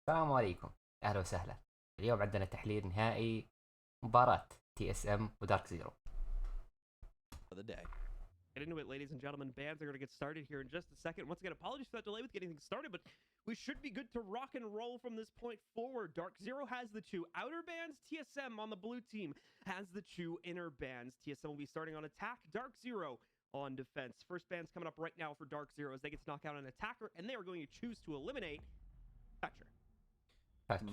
السلام عليكم. اهلا وسهلا. اليوم عندنا تحليل نهائي مباراة TSM ودارك زيرو. For the day. Get into it, ladies and gentlemen. Bands are going to get started here in just a second. Once again, apologies for that delay with getting things started, but we should be good to rock and roll from this point forward. Dark Zero has the two outer bands. TSM on the blue team has the two inner bands. TSM will be starting on attack. Dark Zero on defense. First band's coming up right now for Dark Zero as they get to knock out an attacker, and they are going to choose to eliminate Thatcher.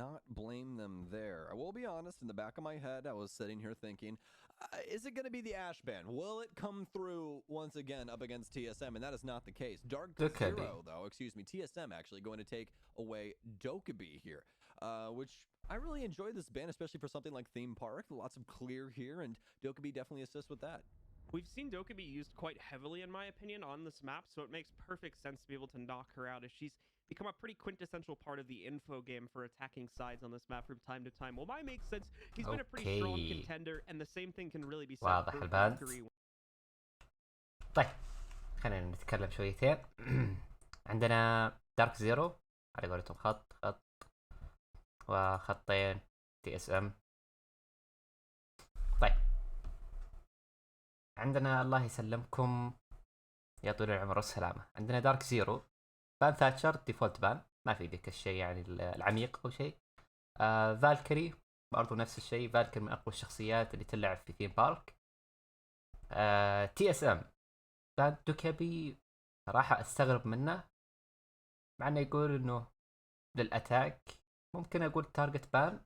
Not blame them there. I will be honest, in the back of my head, I was sitting here thinking, is it going to be the Ash Band? Will it come through once again up against TSM? And that is not the case. Dark Zero, though, TSM actually going to take away Dokkaebi here, which I really enjoy this band, especially for something like Theme Park. Lots of clear here, and Dokkaebi definitely assists with that. We've seen Dokkaebi used quite heavily, in my opinion, on this map, so it makes perfect sense to be able to knock her out as she's become a pretty quintessential part of the info game for attacking sides on this map from time to time. Well, mine makes sense. He's been a pretty strong contender, and the same thing can really be said for Valkyrie. طيب خلينا نتكلم شويتين. عندنا دارك زيرو على قولتهم خط وخطين TSM. طيب عندنا الله يسلمكم يا طويل العمر والسلامة. عندنا دارك زيرو بان ثاتشر ديفولت بان، ما في ذيك الشيء يعني العميق او شيء. فالكري برضو نفس الشيء، فالكري من اقوى الشخصيات اللي تلعب في ثيم بارك. TSM بان دوكابي راح استغرب منه، مع انه يقول انه للاتاك. ممكن اقول تارجت بان،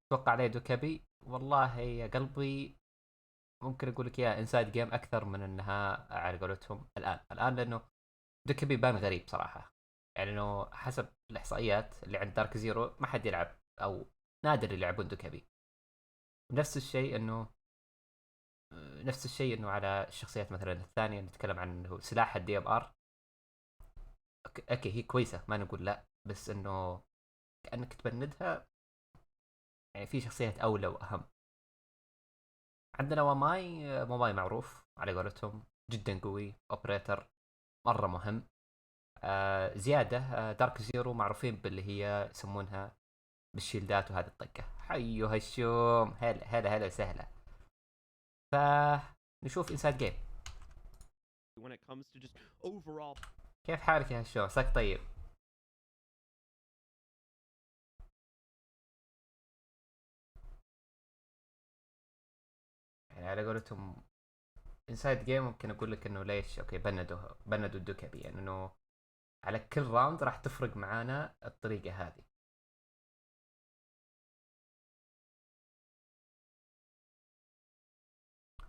اتوقع عليه دوكابي. والله يا قلبي ممكن اقول لك يا انسايد جيم اكثر من انها على قولتهم الان لانه دوكابي بان غريب صراحه، يعني انه حسب الاحصائيات اللي عند دارك زيرو ما حد يلعب او نادر اللي يلعبون دوكابي. نفس الشيء انه على الشخصيات مثلا الثانيه نتكلم عن انه سلاح الدي ام ار. اوكي هي كويسه ما نقول لا، بس انه كانك تبندها، يعني في شخصيات اولى واهم. عندنا وماي معروف على قولتهم جدا قوي، اوبريتر مره مهم. زياده دارك زيرو معروفين باللي هي يسمونها بالشيلدات وهذه الطقه. حيو هالشوم، هلا وسهلا. فنشوف انسايد جيم. كيف حالك يا هالشوم؟ عساك طيب. يعني على قولتهم انسايد جيم ممكن اقول لك انه ليش اوكي بندوا الدوكابي، يعني انه على كل راوند راح تفرق معانا الطريقه هذه.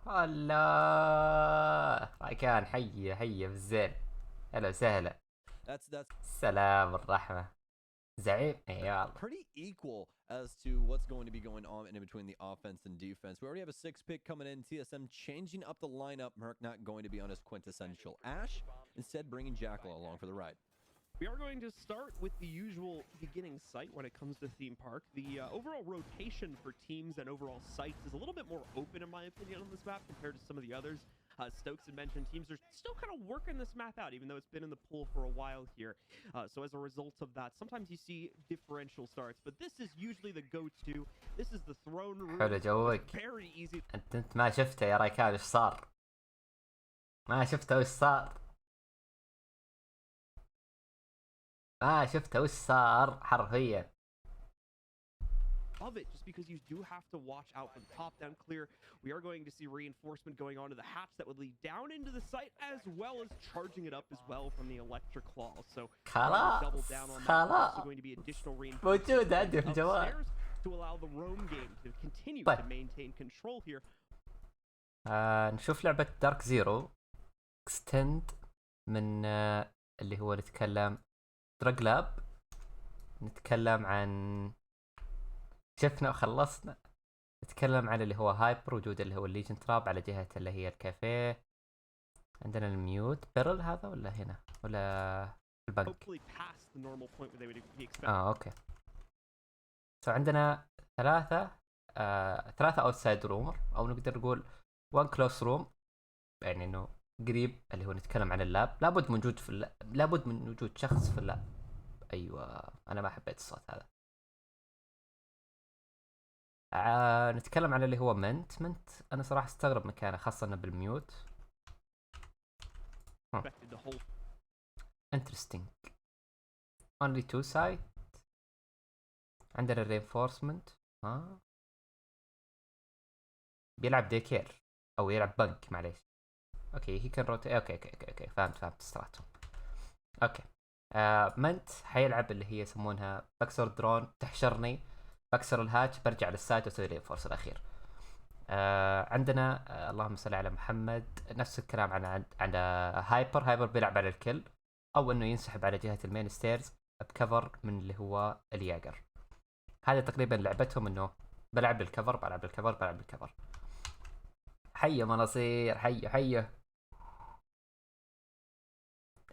الله رايكان حي بالزين. هلا وسهلا. سلام الرحمه زعيم. يلا. Pretty equal as to what's going to be going on in between the offense and defense. We already have a 6 pick coming in. TSM changing up the lineup. Merc not going to be on his quintessential Ash, instead bringing Jackal along for the ride. We are going to start with the usual beginning site when it comes to Theme Park. The overall rotation for teams and overall sites is a little bit more open, in my opinion, on this map compared to some of the others. Stokes had mentioned teams are still kind of working this map out, even though it's been in the pool for a while here. So as a result of that, sometimes you see differential starts, but this is usually the go-to. This is the throne room. حلو جوك. Very easy. انت ما شفته يا رايكان ايش صار؟ ما شفته وش صار حرفيا. Of it, just because you do have to watch out for the top down clear. We are going to see reinforcement going on to the hatch that would lead down into the site, as well as charging it up as well from the electric claw. So double down on that. Also going to be additional reinforcement upstairs to allow the roam game to continue to maintain control here. نشوف لعبة دارك زيرو اكستند من اللي هو نتكلم دراج لاب، نتكلم عن شفنا وخلصنا، نتكلم عن اللي هو هايبر، وجود اللي هو الليجن تراب على جهة اللي هي الكافيه. عندنا الميوت بيرل هذا ولا هنا ولا البنك؟ اوكي. عندنا ثلاثة اوتسايد رومر، او نقدر نقول وان كلوس روم، يعني انه قريب اللي هو نتكلم عن اللاب. لابد من وجود شخص في اللاب. ايوه انا انا ما حبيت الصوت هذا. نتكلم عن اللي هو منت. انا صراحه استغرب مكانه، خاصه انه بالميوت. interesting. only 2 side. عندنا reinforcement. بيلعب ديكير او يلعب بنك، معليش. اوكي هي كان اوكي فهمت استراتهم. اوكي منت حيلعب اللي هي يسمونها بكسر درون، تحشرني بكسر الهاتش، برجع للسايت واسوي رينفورس الاخير. عندنا اللهم صل على محمد نفس الكلام عن هايبر بيلعب على الكل، او انه ينسحب على جهه المين ستيرز بكفر من اللي هو الياجر. هذا تقريبا لعبتهم، انه بلعب بالكفر. حيه مناصير، حيه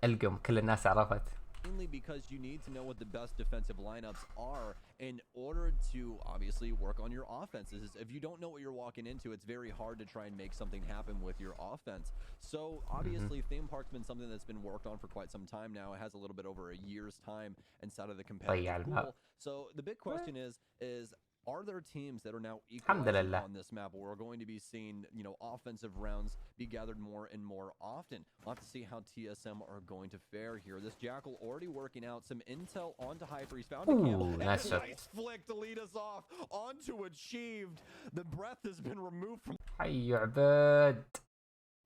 القم، كل الناس عرفت. Mainly because you need to know what the best defensive lineups are in order to obviously work on your offenses. If you don't know what you're walking into, it's very hard to try and make something happen with your offense. So obviously Theme Park's been something that's been worked on for quite some time now. It has a little bit over a year's time inside of the competitive pool. So the big question is are there teams that are now equalizing on this map where we're going to be seeing, you know, offensive rounds be gathered more and more often? We'll have to see how TSM are going to fare here. This Jackal already working out some intel onto Hyper. He's found a camel. Nice flick to lead us off onto Achieved. The breath has been removed from حي عباد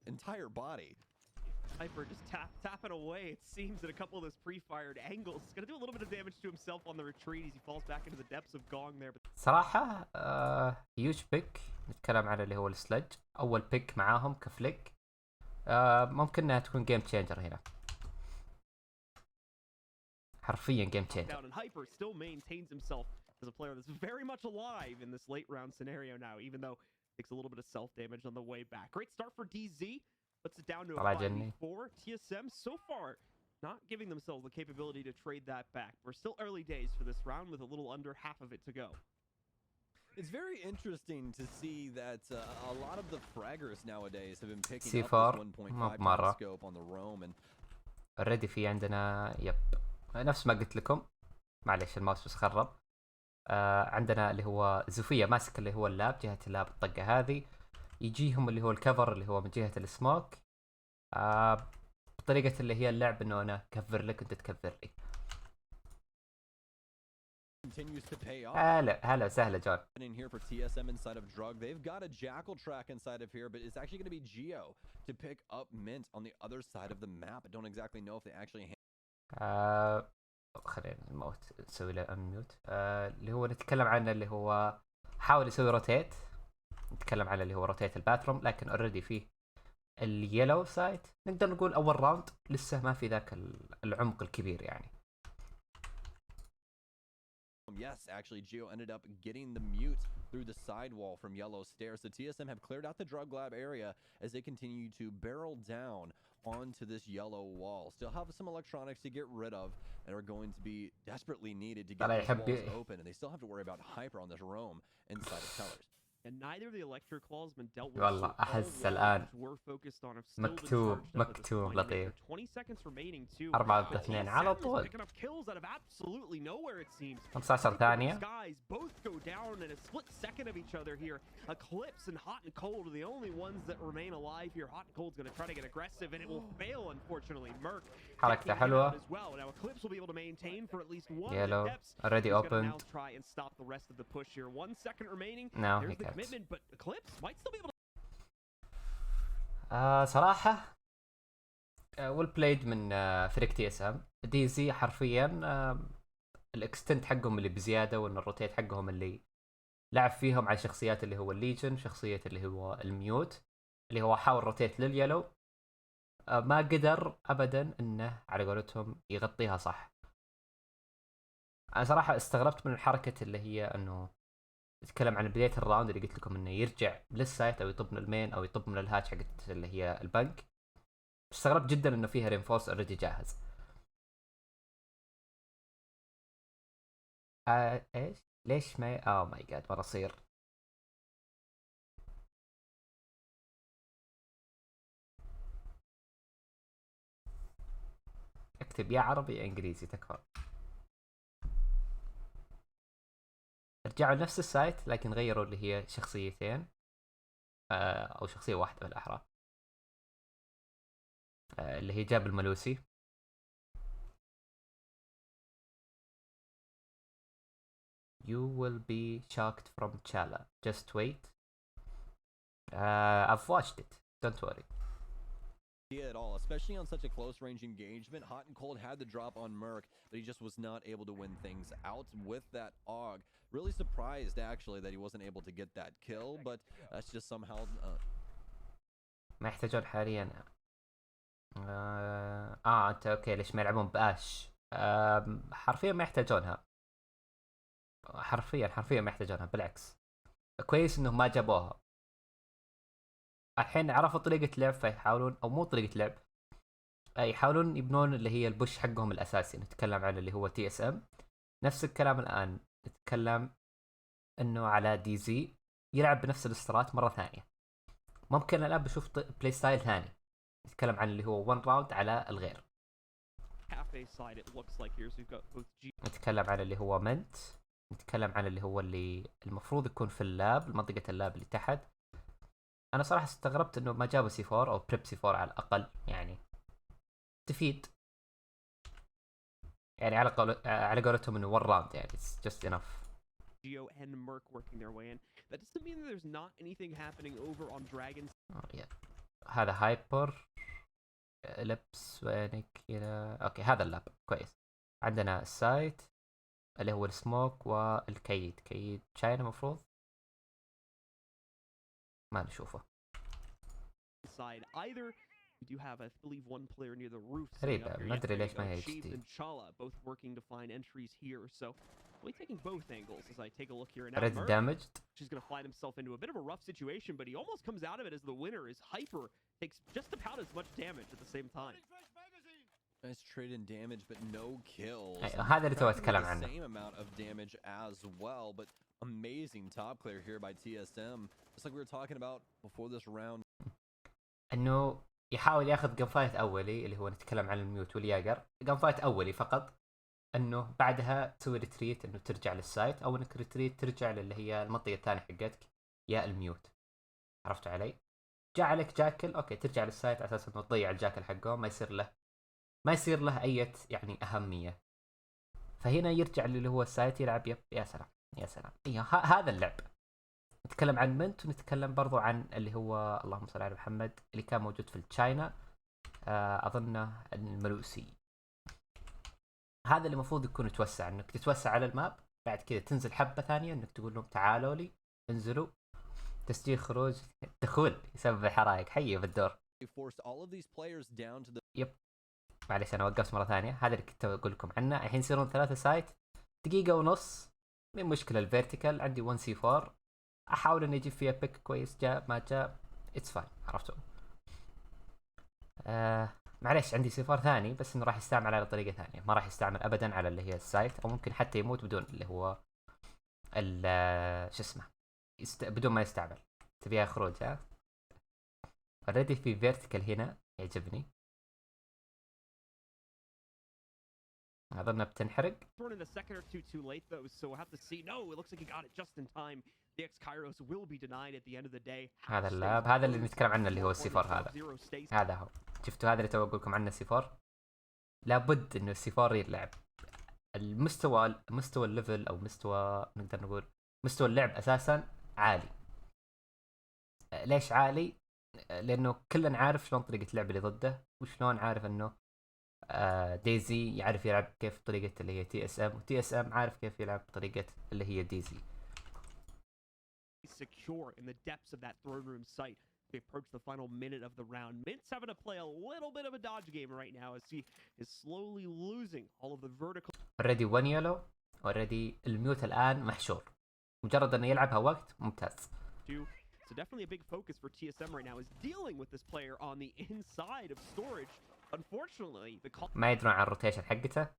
entire body. Hyper just tapping away, it seems, at a couple of those pre-fired angles. He's gonna do a little bit of damage to himself on the retreat as he falls back into the depths of Gong there. But صراحة هيوج بيك. نتكلم عن اللي هو السلج، أول بيك معاهم كفليك. ممكن انها تكون جيم تشينجر هنا، حرفيا جيم تشينجر. and Hyper still maintains himself as a player that's very much alive in this late round scenario now, even though takes a little bit of self damage on the way back. Great start for DZ. Puts it down to a 5v4. TSM so far not giving themselves the capability to trade that back. We're still early days for this round with a little under half of it to go. It's very interesting to see that a lot of the fraggers nowadays have been picking up C4 this 1.5 scope on the roam and already في عندنا نفس ما قلت لكم، معليش الماوس بس خرب. عندنا اللي هو زوفيا ماسك اللي هو اللاب، جهة اللاب الطقة هذه، يجيهم اللي هو الكفر اللي هو من جهة السموك، بطريقة اللي هي اللعب انه انا كفر لك وانت تكفر لي. هلا سهلة جون. In here for TSM inside of Drug, they've got a Jackal track inside of here, but it's actually going to be Geo to pick up Mint on the other side of the map. I don't exactly know if they actually خلينا الموت نسوي له انميوت. اللي هو نتكلم عنه اللي هو حاول يسوي روتيت، نتكلم على اللي هو روتيت الباتروم، لكن اوريدي فيه اليلو سايت. نقدر نقول اول راوند لسه ما في ذاك العمق الكبير يعني. Yes, actually Geo ended up getting the mute through the sidewall from Yellow Stairs. The TSM have cleared out the drug lab area as they continue to barrel down onto this yellow wall. Still have some electronics to get rid of and are going to be desperately needed to get these walls open, and they still have to worry about Hyper on this roam inside of Tellers. And neither of the electric claws been dealt with. والله أحس الآن مكتوب لطيف. 20 seconds remaining too. 4-2 على طول. Picking up kills out of absolutely nowhere it seems. 15 ثانية. Guys both go down in a split second of each other here. Eclipse and Hot and Cold are the only ones that remain alive here. Hot and Cold's going to try to get aggressive and it will fail unfortunately. Merc حركته حلوة. as well. Now Eclipse will be able to maintain for at least one Yellow depths. already opened. Now try and stop the rest of the push here. 1 second remaining. No, There's he the can't. commitment, but Eclipse might still be able to. صراحة well played من فريق تي اس ام. دي زي حرفيا الاكستنت حقهم اللي بزيادة، وان الروتيت حقهم اللي لعب فيهم على شخصيات اللي هو الليجن، شخصية اللي هو الميوت اللي هو حاول روتيت لليلو، ما قدر ابدا انه على قولتهم يغطيها صح. انا صراحة استغربت من الحركة اللي هي انه نتكلم عن بداية الراوند اللي قلت لكم انه يرجع للسايت او يطب من المين او يطب من الهاتش حقت اللي هي البنك. استغربت جدا انه فيها رينفورس اوريدي جاهز. ايش ليش ما ماي جاد مرة صير اكتب يا عربي يا انجليزي تكفى. رجعوا لنفس السايت لكن غيروا اللي هي شخصيتين او شخصية واحدة بالاحرى، اللي هي جاب الملوسي. You will be shocked from Chala. Just wait. I've watched it. Don't worry. At all, especially on such a close range engagement. Hot and Cold had the drop on Merc, but he just was not able to win things out with that AUG. Really surprised actually that he wasn't able to get that kill, but that's just somehow ما يحتاجون حاليا. انت اوكي ليش ما يلعبون باش؟ حرفيا ما يحتاجونها، حرفيا ما يحتاجونها، بالعكس كويس انهم ما جابوها. الحين عرفوا طريقة لعب فيحاولون، او مو طريقة لعب، يحاولون يبنون اللي هي البوش حقهم الاساسي. نتكلم عن اللي هو TSM. نفس الكلام الان نتكلم انه على دي زي يلعب بنفس الاسترات مرة ثانية. ممكن الان بشوف بلاي ستايل ثاني، نتكلم عن اللي هو 1 راوند على الغير. نتكلم عن اللي هو منت، نتكلم عن اللي هو اللي المفروض يكون في اللاب، منطقة اللاب اللي تحت. انا صراحة استغربت انه ما جابوا C4 او بريب C4 على الاقل، يعني تفيد، يعني على قولتهم انه 1 راوند يعني it's just enough. Geo and Merc working their way in. That doesn't mean that there's not anything happening over on Dragons. هذا هايبر لبس وينك هنا. اوكي هذا اللاب كويس. عندنا السايت اللي هو السموك والكيد. كيد تشاينا مفروض ما نشوفه. Side either. We do have, I believe, one player near the roof. غريبة ما ادري ليش ما هي Shades and Chala both working to find entries here. So we're taking both angles as I take a look here and now. Red damaged. She's going to find himself into a bit of a rough situation, but he almost comes out of it as the winner is Hyper takes just about as much damage at the same time. nice trade in damage, but no kills. هذا اللي تو اتكلم عنه. Same amount of damage as well, but amazing top clear here by TSM. Just like we were talking about before this round. انه يحاول ياخذ جنفايت اولي اللي هو نتكلم عن الميوت والياجر. جنفايت اولي فقط، انه بعدها تسوي ريتريت، انه ترجع للسايت، او انك ريتريت ترجع للي هي المنطقه الثانيه حقتك يا الميوت. عرفتوا علي؟ جاء عليك جاكل، اوكي ترجع للسايت على اساس انه تضيع الجاكل حقه، ما يصير له اي يعني اهميه. فهنا يرجع اللي هو السايت يلعب. يا سلام ايوه هذا اللعب. نتكلم عن منت، ونتكلم برضو عن اللي هو اللهم صل على محمد اللي كان موجود في التشاينا، اظنه الملوسي. هذا اللي المفروض يكون يتوسع، انك تتوسع على الماب، بعد كذا تنزل حبه ثانيه انك تقول لهم تعالوا لي انزلوا، تسجيل خروج دخول يسبب حرائق. حيه بالدور. يب معليش انا وقفت مره ثانيه. هذا اللي كنت اقول لكم عنه. الحين يصيرون 3 سايت، دقيقه ونص من مشكله. الفيرتيكال عندي 1C4 احاول اني اجيب فيها بيك كويس، جاء ما جاء اتس فاين. عرفتوا؟ معليش عندي C4 ثاني، بس انه راح يستعمل على طريقه ثانيه، ما راح يستعمل ابدا على اللي هي السايت، او ممكن حتى يموت بدون اللي هو شو اسمه بدون ما يستعمل. تبيها خروج ها؟ اوريدي في فيرتيكال هنا يعجبني، اظنها بتنحرق. هذا اللاب، هذا اللي نتكلم عنه اللي هو السي 4. هذا هو. شفتوا هذا اللي تو اقول لكم عنه السي 4. لابد انه السي 4 يلعب. مستوى الليفل، او مستوى نقدر نقول مستوى اللعب اساسا عالي. ليش عالي؟ لانه كلنا عارف شلون طريقة اللعب اللي ضده، وشلون عارف انه ديزي يعرف يلعب كيف طريقة اللي هي TSM، و TSM عارف كيف يلعب طريقة اللي هي ديزي. Secure in the depths of that throne room site. They approach the final minute of the round. Mint's having to play a little bit of a dodge game right now as he is slowly losing all of the vertical. Already 1 yellow. Already الميوت الآن محشور. مجرد انه يلعبها وقت ممتاز. So definitely a big focus for TSM right now is dealing with this player on the inside of storage. Unfortunately, the ما يدرون عن الروتيشن حقته،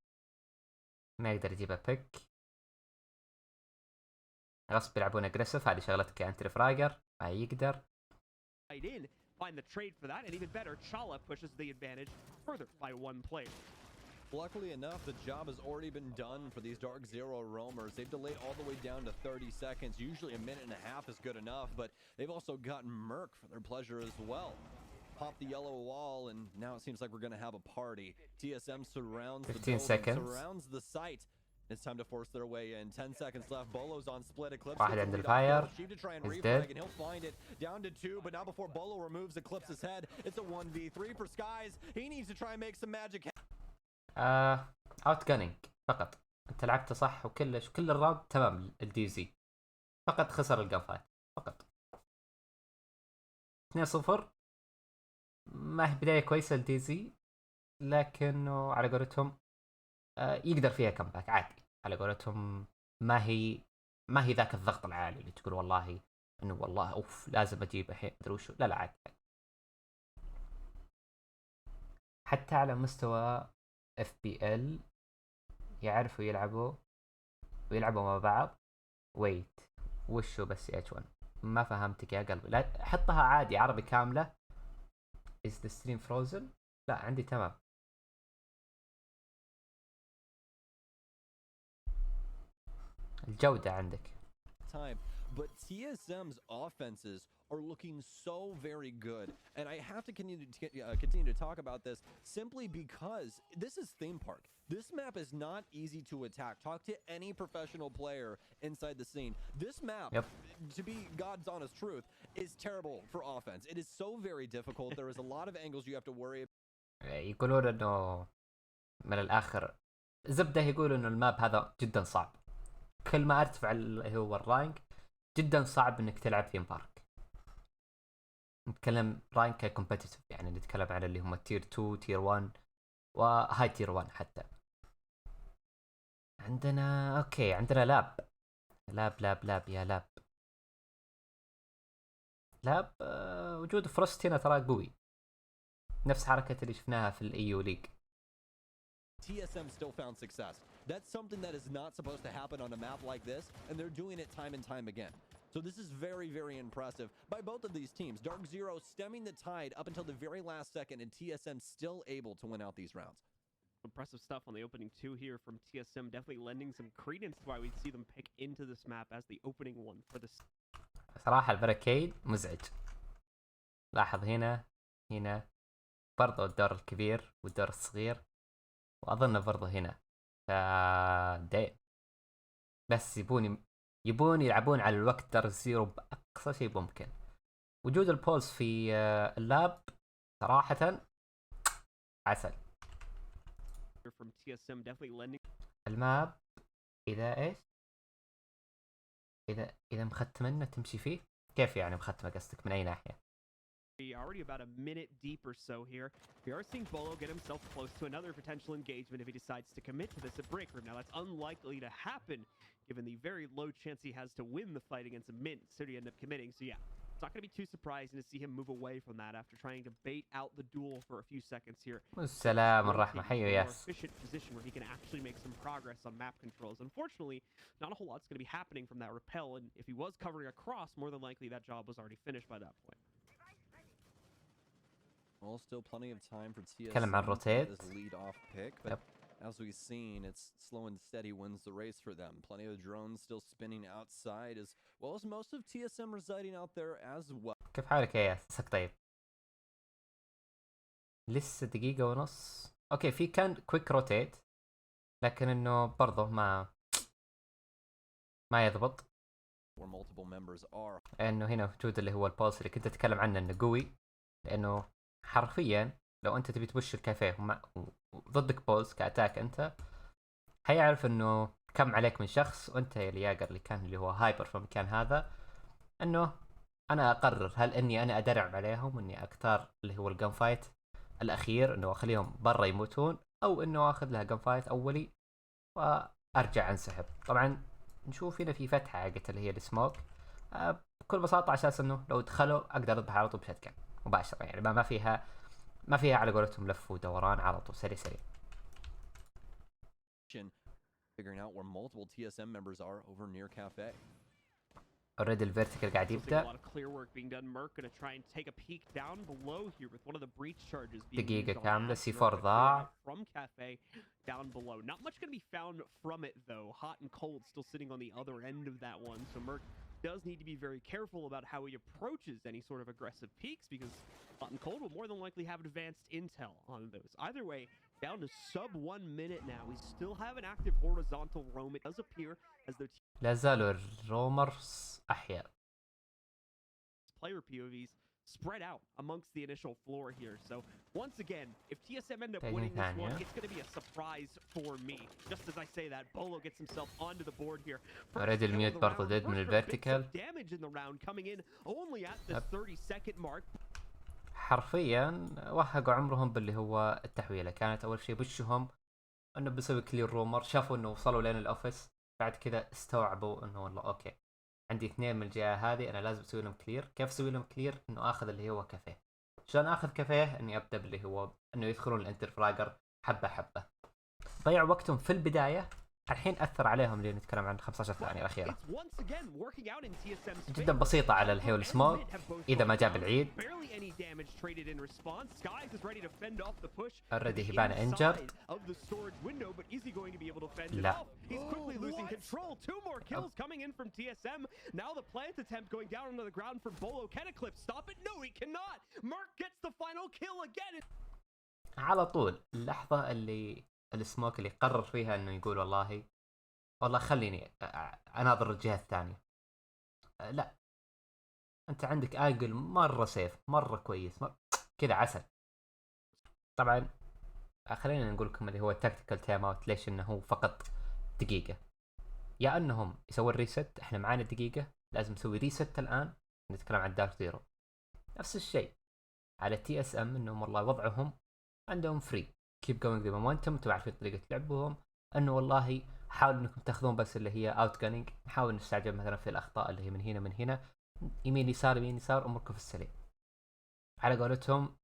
ما يقدر يجيبها بيك، غصب يلعبون اجريسيف. هذه شغلتك انت ريفراجر، ما يقدر. Find the trade for that, and even better, Chala pushes the advantage further by 1 player. Luckily enough, the job has already been done for these Dark Zero roamers. They've delayed all the way down to 30 seconds. Usually a minute and a half is good enough, but they've also gotten Merc for their pleasure as well. Pop the yellow wall, and now it seems like we're going to have a party. TSM surrounds the 15 building, seconds. surrounds the site. It's time to force their way in. 10 seconds left. Bolo's on split. Eclipse واحد gets عند the lead الفاير. off Sheep to try and He's refrag, dead. and he'll find it. Down to 2, but now before Bolo removes Eclipse's head, it's a 1v3 for Skies. He needs to try and make some magic. اوت جانينج فقط. انت لعبته صح كل الراوند تمام الدي زي، فقط خسر القفات فقط. 2-0 ما هي بداية كويسة الدي زي، لكنه على قولتهم يقدر فيها كمباك عادي. على قولتهم ما هي ذاك الضغط العالي اللي تقول والله انه والله اوف لازم اجيب الحين ادري وشو. لا عادي. حتى على مستوى FPL يعرفوا يلعبوا مع بعض. ويت وشو بس H1 ما فهمتك يا قلبي. لا حطها عادي عربي كاملة. Is the stream frozen؟ لا عندي تمام. الجودة عندك. Time, but TSM's offenses are looking so very good, and I have to continue to talk about this simply because this is theme park. This map is not easy to attack. Talk to any professional player inside the scene. This map, to be God's honest truth, is terrible for offense. It is so very difficult. There is a lot of angles you have to worry about. يقولون انه من الاخر زبده، يقولوا انه الماب هذا جدا صعب. كل ما ارتفع اللي هو الرانك جدا صعب انك تلعب ثيم بارك. نتكلم رانك كومبتيتيف، يعني نتكلم على اللي هم تير 2 تير 1 وهاي تير 1 حتى. عندنا اوكي عندنا لاب يا لاب وجود فروست هنا ترى قوي، نفس حركة اللي شفناها في الEU ليج. TSM still found success. That's something that is not supposed to happen on a map like this, and they're doing it time and time again. So this is very, very impressive by both of these teams. Dark Zero stemming the tide up until the very last second, and TSM still able to win out these rounds. Impressive stuff on the opening 2 here from TSM, definitely lending some credence to why we see them pick into this map as the opening one for this. صراحة البركيد مزعج. لاحظ هنا برضو الدور الكبير والدور الصغير، واظن برضو هنا بس يبون يلعبون على الوقت دار الزيرو باقصى شيء ممكن. وجود البولز في اللاب صراحة عسل. الماب اذا اذا مختمنا تمشي فيه كيف يعني مختمه قصدك من اي ناحية؟ Already about a minute deep or so here. We are seeing Bolo get himself close to another potential engagement if he decides to commit to this at break room. Now that's unlikely to happen given the very low chance he has to win the fight against a mint should he end up committing. So yeah, it's not going to be too surprising to see him move away from that after trying to bait out the duel for a few seconds here. السلام الرحمة حيو ياس. Efficient position where he can actually make some progress on map controls. Unfortunately, not a whole lot's going to be happening from that repel, and if he was covering across, more than likely that job was already finished by that point. Well, still plenty of time for TSM تكلم عن روتيت. this lead-off pick, but as we've seen, it's slow and steady wins the race for them. Plenty of drones still spinning outside, as well as most of TSM residing out there as well. كيف حالك يا ياس؟ مساك طيب. لسه دقيقة ونص. اوكي في كان كويك روتيت، لكن انه برضه ما يضبط. Where multiple members are. انه هنا وجود اللي هو البولس اللي كنت اتكلم عنه انه قوي، لانه حرفيا لو انت تبي تبش الكافيه وضدك بولز كاتاك انت هيعرف انه كم عليك من شخص، وانت يا الياقر اللي كان اللي هو هايبر في المكان هذا، انه انا اقرر هل اني انا ادرع عليهم واني اختار اللي هو الجن فايت الاخير انه اخليهم برا يموتون، او انه اخذ لها جن فايت اولي وارجع انسحب. طبعا نشوف هنا في فتحة حقت اللي هي السموك بكل بساطة، على اساس انه لو دخلوا اقدر اذبح على طول بشتكن مباشرة، يعني ما فيها على قولتهم لف ودوران، على طول سريع. Figuring out where multiple TSM members are over near Cafe. اوريدي الفيرتيكال قاعد Still seeing a يبدا. lot of clear work being done. Merc gonna try and take a peek down below here with one of the breach charges being دقيقة used on كاملة Ash. سي Merc 4 gonna clear ضاع. out from Cafe down below. Not much gonna be found from it though. Hot and Cold still sitting on the other end of that one. So Merc does need to be very careful about how he approaches any sort of aggressive peaks, because Hot and Cold will more than likely have advanced intel on those. Either way, down to sub 1 minute now. We still have an active horizontal roam. It does appear as though لا زالوا الرومرز احياء. player POVs spread out amongst the initial floor here. So once again, if TSM end up winning this one, it's going to be a surprise for me. Just as I say that, Bolo gets himself onto the board here. اوريدي الميوت برضه ديد من الفيرتيكال. Damage in the round coming in only at the 30-second mark. حرفيا وهقوا عمرهم باللي هو التحويله. كانت اول شيء بشهم انه بسوي كلير رومر، شافوا انه وصلوا لين الاوفيس، بعد كذا استوعبوا انه والله اوكي عندي اثنين من الجهه هذه انا لازم اسوي لهم كلير. كيف اسوي لهم كلير؟ انه اخذ اللي هو كافيه. عشان اخذ كافيه اني ابدا باللي هو انه يدخلون الانترفراجر حبه حبه. ضيعوا وقتهم في البدايه، الحين اثر عليهم اللي نتكلم عن 15 ثانيه الاخيره. جدا بسيطه على اللي هو السموك اذا ما جاب العيد. اوريدي هبانا انجرد. لا على طول اللحظه اللي السموك اللي قرر فيها انه يقول والله خليني اناظر الجهه الثانيه. لا انت عندك انجل مره سيف مره كويس كذا عسل. طبعا خلينا نقول لكم اللي هو التكتيكال تايم اوت. ليش؟ انه هو فقط دقيقه، يا انهم يسوي الريست. احنا معانا دقيقه لازم نسوي ريست الان. نتكلم عن دارك زيرو نفس الشيء على تي اس ام، انهم والله وضعهم عندهم فري كيب جوينج ذا مومنتم. انتم عارفين طريقه لعبهم، انه والله حاولوا انكم تاخذون بس اللي هي اوت جانينج. نحاول نستعجل مثلا في الاخطاء اللي هي من هنا يمين يسار يمين يسار، اموركم في السليم. على قولتهم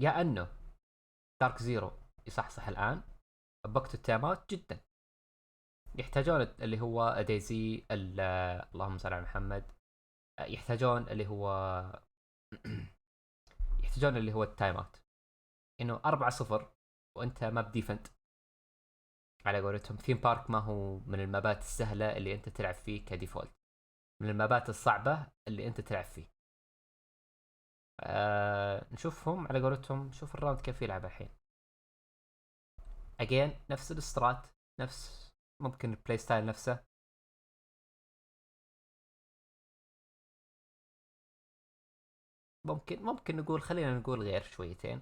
يا انه دارك زيرو يصحصح الان بوقت التايم اوت جدا. يحتاجون اللي هو ديزي اللهم صل على محمد. يحتاجون اللي هو التايم اوت، انه 4-0 وانت ما بديفنت. على قولتهم ثيم بارك ما هو من المابات السهله اللي انت تلعب فيه كديفولت، من المابات الصعبه اللي انت تلعب فيه. نشوفهم على قولتهم. شوف الراوند كيف يلعب الحين. اجين نفس الاسترات، نفس ممكن البلاي ستايل نفسه. ممكن نقول خلينا نقول غير شويتين.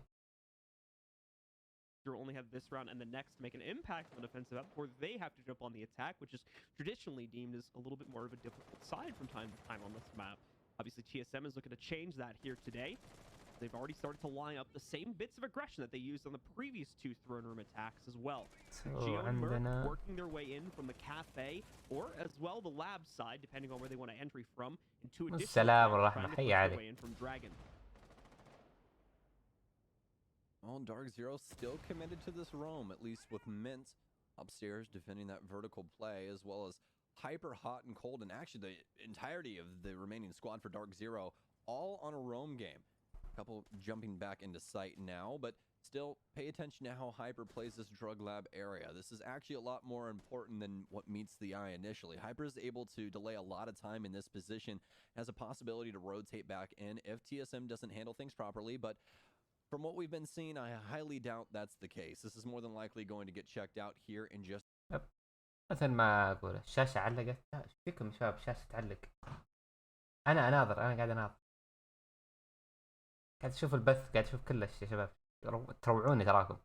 Only have this round and the next make an impact on the defensive up before they have to jump on the attack, which is traditionally deemed as a little bit more of a difficult side from time to time on this map. Obviously, TSM is looking to change that here today. They've already started to line up the same bits of aggression that they used on the previous two throne room attacks as well. Geo and Merc working their way in from the cafe or as well the lab side, depending on where they want to entry from. And two additional players trying to push their way in from Dragon. Well, Dark Zero still committed to this roam, at least with Mint upstairs defending that vertical play, as well as Hyper, Hot, and Cold, and actually the entirety of the remaining squad for Dark Zero, all on a roam game. A couple jumping back into sight now, but still pay attention to how Hyper plays this drug lab area. This is actually a lot more important than what meets the eye initially. Hyper is able to delay a lot of time in this position, has a possibility to rotate back in if TSM doesn't handle things properly, but from what we've been seeing, I highly doubt that's the case. This is more than likely going to get checked out here in just... مثل ما اقول الشاشه علقت. ايش فيكم يا شباب؟ الشاشه تعلق. انا قاعد اناظر، قاعد اشوف البث، قاعد اشوف كلش يا شباب. تروعوني تراكم.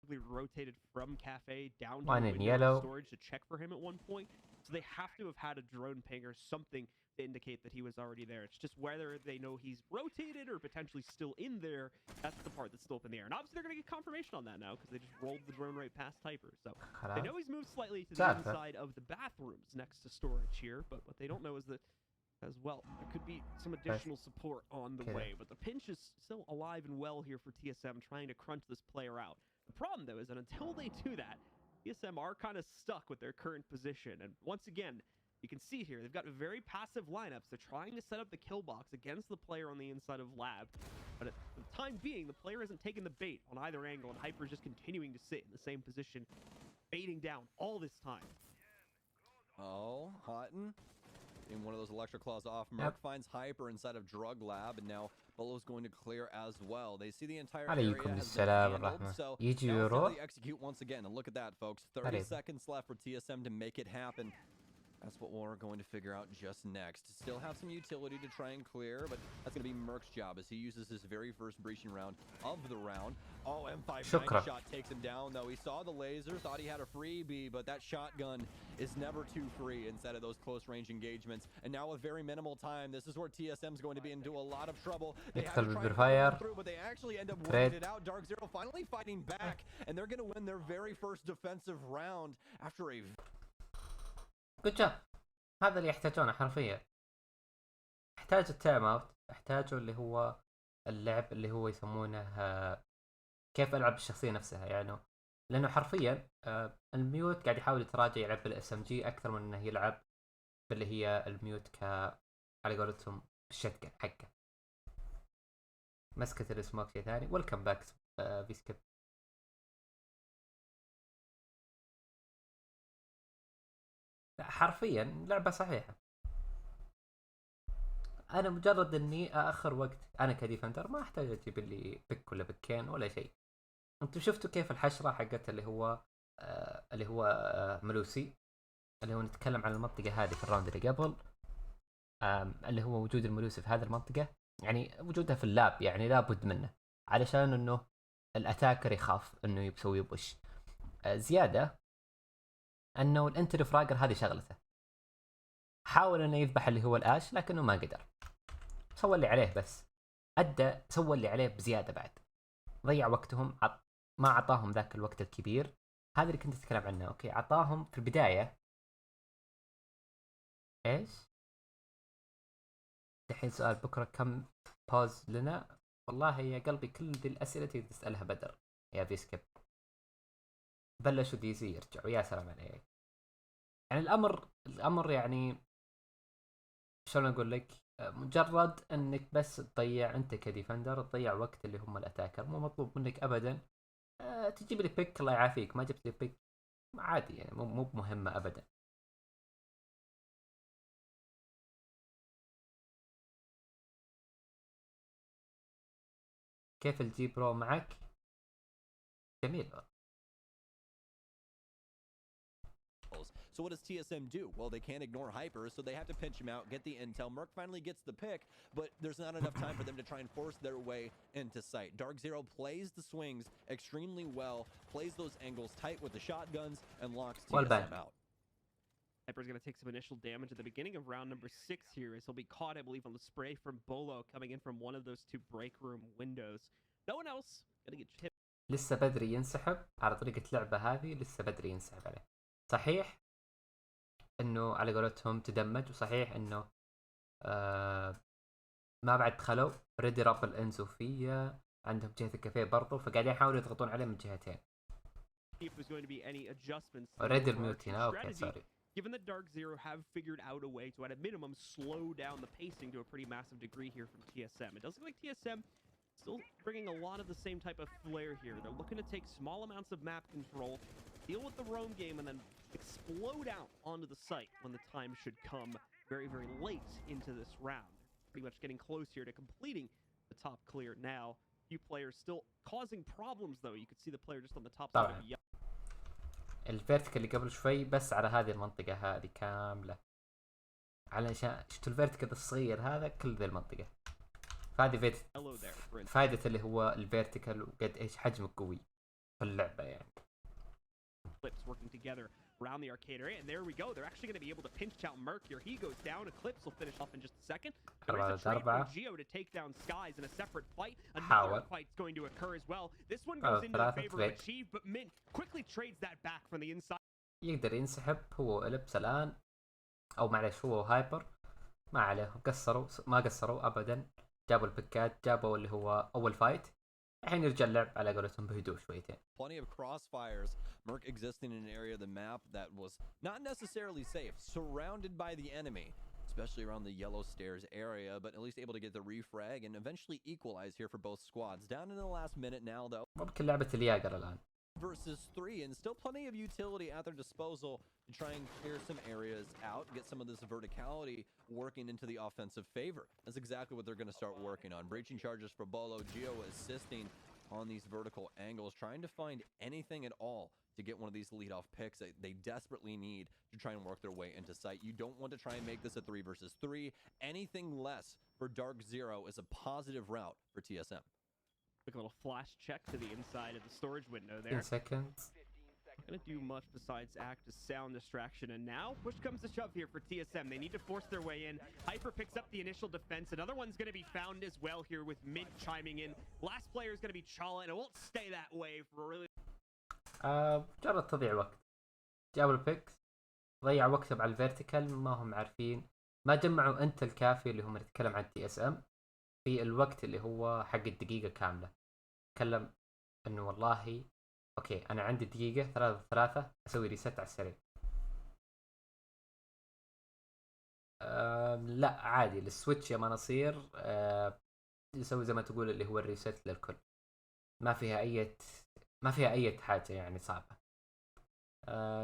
Rotated from cafe down to One the in window yellow. storage to check for him at one point. So they have to have had a drone ping or something to indicate that he was already there. It's just whether they know he's rotated or potentially still in there. That's the part that's still up in the air. And obviously they're going to get confirmation on that now because they just rolled the drone right past Hyper. So they know he's moved slightly to the inside of the bathrooms next to storage here. But what they don't know is that as well, there could be some additional support on the way. But the pinch is still alive and well here for TSM trying to crunch this player out. The problem, though, is that until they do that, TSM are kind of stuck with their current position. And once again, You can see here, they've got very passive lineups. They're trying to set up the kill box against the player on the inside of Lab. But at the time being, the player isn't taking the bait on either angle, and Hyper is just continuing to sit in the same position, baiting down all this time. Oh, Houghton in one of those electric claws off. Merc finds Hyper inside of Drug Lab, and now Bolo's going to clear as well. They see the entire area عليكم has been السلام handled, ورحمة. so يجي now it's يروح. time to execute once again. And look at that, folks. 30 عليكم. seconds left for TSM to make it happen. That's what we're going to figure out just next. Still have some utility to try and clear, but that's going to be Merc's job as he uses his very first breaching round of the round. Oh, M5 شكرا. shot takes him down, though. He saw the laser, thought he had a freebie, but that shotgun is never too free inside of those close range engagements. And now with very minimal time, this is where TSM's going to be into a lot of trouble. They have to يدخل try and بالفاير. follow through, but they actually end up Trade. winning it out. Dark Zero finally fighting back, and they're going to win their very first defensive round after a... Good job. هذا اللي يحتاجونه حرفيا. يحتاج التايم اوت، يحتاجوا اللي هو اللعب اللي هو يسمونه كيف العب بالشخصيه نفسها يعني. لانه حرفيا الميوت قاعد يحاول يتراجع يلعب بالاس ام جي اكثر من انه يلعب باللي هي الميوت على قولتهم الشتقن حقه. مسكت السموك شيء ثاني. ويلكم باك في سكيب. حرفيا لعبة صحيحة. انا مجرد اني اخر وقت انا كديفندر ما احتاج اجيب اللي بك ولا بكين ولا شيء. انتم شفتوا كيف الحشرة حقت اللي هو ملوسي، اللي هو نتكلم عن المنطقة هذه في الراوند اللي قبل، اللي هو وجود الملوسي في هذه المنطقة، يعني وجودها في اللاب يعني لابد منه علشان انه الاتاكر يخاف انه يسوي بوش. زيادة انه الانتري فراجر هذه شغلته. حاول انه يذبح اللي هو الاش لكنه ما قدر. سوى اللي عليه، بس سوى اللي عليه بزيادة بعد. ضيع وقتهم، ما اعطاهم ذاك الوقت الكبير. هذا اللي كنت اتكلم عنه. اوكي، اعطاهم في البداية ايش؟ الحين سؤال بكرة كم باوز لنا؟ والله يا قلبي كل ذي الاسئلة تقدر تسألها بدر يا بيسكيب. بلشوا ديزي يرجعوا، يا سلام عليك. يعني الامر يعني شلون اقول لك، مجرد انك بس تضيع انت كديفندر تضيع وقت اللي هم الاتاكر. مو مطلوب منك ابدا تجيب لي بيك الله يعافيك. ما جبت لي بيك عادي يعني، مو مهمة ابدا. كيف الجي برو معك؟ جميل. So what does TSM do? Well, they can't ignore Hyper, so they have to pinch him out, get the intel. Merc finally gets the pick, but there's not enough time for them to try and force their way into sight. Dark Zero plays the swings extremely well, plays those angles tight with the shotguns, and locks TSM out. Hyper's going to take some initial damage at the beginning of round number 6 here, as he'll be caught, I believe, on the spray from Bolo coming in from one of those two break room windows. No one else going to get hit. لسه بدري ينسحب على طريقة لعبة هذه، لسه بدري ينسحب عليه. صحيح انه على قولتهم تدمج، وصحيح انه ما بعد دخلوا ريدي رابل انزوفية عندهم جهة الكافيه برضو، فقاعدين يحاولوا يضغطون عليه من جهتين. ريدي الميوت هنا. اوكي سوري. Given that Dark Zero have figured out a way to, at a minimum, slow down the pacing to a pretty massive degree here from TSM. It does look like TSM still bringing a lot of the same type of flair here. They're looking to take small amounts of map control, deal with the roam game, and then explode out onto the site when the time should come very, very late into this round. Pretty much getting close here to completing the top clear now. A few players still causing problems, though. You could see the player just on the top side of الفيرتيكال اللي قبل شوي بس على هذه المنطقة هذه كاملة، علشان شفتوا الفيرتيكال الصغير هذا كل ذي المنطقة. فهذه فائدة اللي هو الفيرتيكال وقد ايش حجمه قوي في اللعبة يعني. Working together around the arcade area, and there we go. They're actually going to be able to pinch out Merc here. He goes down. Eclipse will finish off in just a second. There is a trade for Geo to take down Skies in a separate fight. Another fight's going to occur as well. This one goes into the favor of Achieve, but Mint quickly trades that back from the inside. يقدر ينسحب هو إليبس الآن، أو معلش هو هايبر. ما عليهم، ما قصروا أبدا. جابوا البيكات، جابوا اللي هو أول فايت الحين يرجع اللعب على قولتهم بهدوء شويتين. Plenty of crossfires. Merc existing in an area of the map that was not necessarily safe, surrounded by the enemy, especially around the yellow stairs area, but at least able to get the refrag and eventually equalize here for both squads. Down in the last minute now, though. ممكن لعبة الياقر الآن. Versus 3, and still plenty of utility at their disposal to try and clear some areas out, get some of this verticality working into the offensive favor. That's exactly what they're going to start working on. Breaching charges for Bolo, Gio assisting on these vertical angles, trying to find anything at all to get one of these lead-off picks that they desperately need to try and work their way into sight. You don't want to try and make this a 3 versus 3. Anything less for Dark Zero is a positive route for TSM. Quick little flash check to the inside of the storage window 10 there. seconds. Gonna do much besides act as sound distraction, and now push comes to shove here for TSM. They need to force their way in. Hyper picks up the initial defense. Another one's gonna be found as well here with Mid chiming in. Last player is gonna be Chala, and it won't stay that way for a really. مجرد تضيع وقت. جابوا البيكس، ضيع وقتهم على الفيرتيكال، ما هم عارفين، ما جمعوا انت الكافي اللي هم نتكلم عن TSM في الوقت اللي هو حق الدقيقة كاملة. تكلم انه والله اوكي انا عندي دقيقة 3 اسوي ريست على السريع. لا عادي السويتش يا مناصير يسوي زي ما تقول اللي هو الريست للكل. ما فيها اي حاجة يعني صعبة.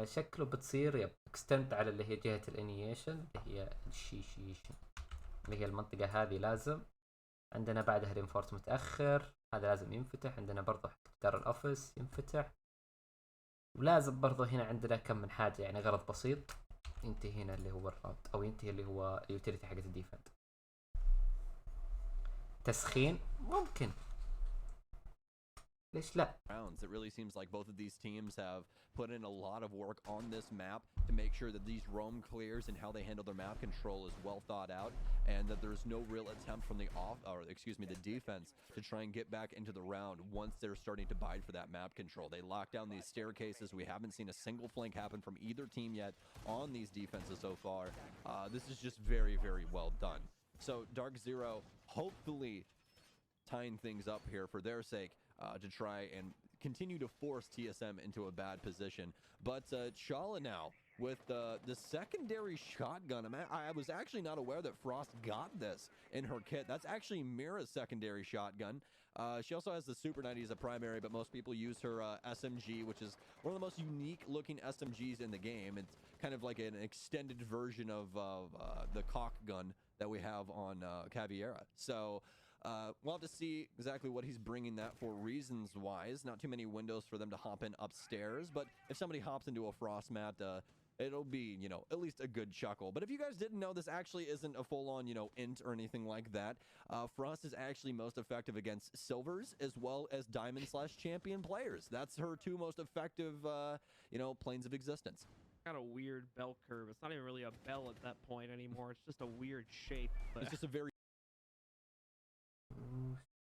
شكله بتصير اكستند على اللي هي جهة الانيشن اللي هي الشيشيشن اللي هي المنطقة هذه. لازم عندنا بعدها رينفورس متأخر، هذا لازم ينفتح. عندنا برضو حق دار الأوفيس ينفتح، ولازم برضو هنا عندنا كم من حاجة يعني غرض بسيط ينتهي هنا اللي هو الراوند أو ينتهي اللي هو اليوتيليتي حقت الديفند. تسخين ممكن، ليش لا؟ It really seems like both of these teams have put in a lot of work on this map to make sure that these roam clears and how they handle their map control is well thought out, and that there's no real attempt from the the defense to try and get back into the round once they're starting to bide for that map control. They lock down these staircases. We haven't seen a single flank happen from either team yet on these defenses so far. This is just very, very well done. So Dark Zero hopefully tying things up here for their sake. To try and continue to force TSM into a bad position. But Chala now with the secondary shotgun. I was actually not aware that Frost got this in her kit. That's actually Mira's secondary shotgun. She also has the Super 90 as a primary, but most people use her SMG, which is one of the most unique looking SMGs in the game. It's kind of like an extended version of the cock gun that we have on Caviera. So we'll have to see exactly what he's bringing that for reasons wise. Not too many windows for them to hop in upstairs, but if somebody hops into a frost mat, it'll be, at least a good chuckle. But if you guys didn't know, this actually isn't a full-on, int or anything like that. Frost is actually most effective against silvers as well as diamond/champion players. That's her 2 most effective, planes of existence. Got a weird bell curve. It's not even really a bell at that point anymore. It's just a weird shape. But It's just a very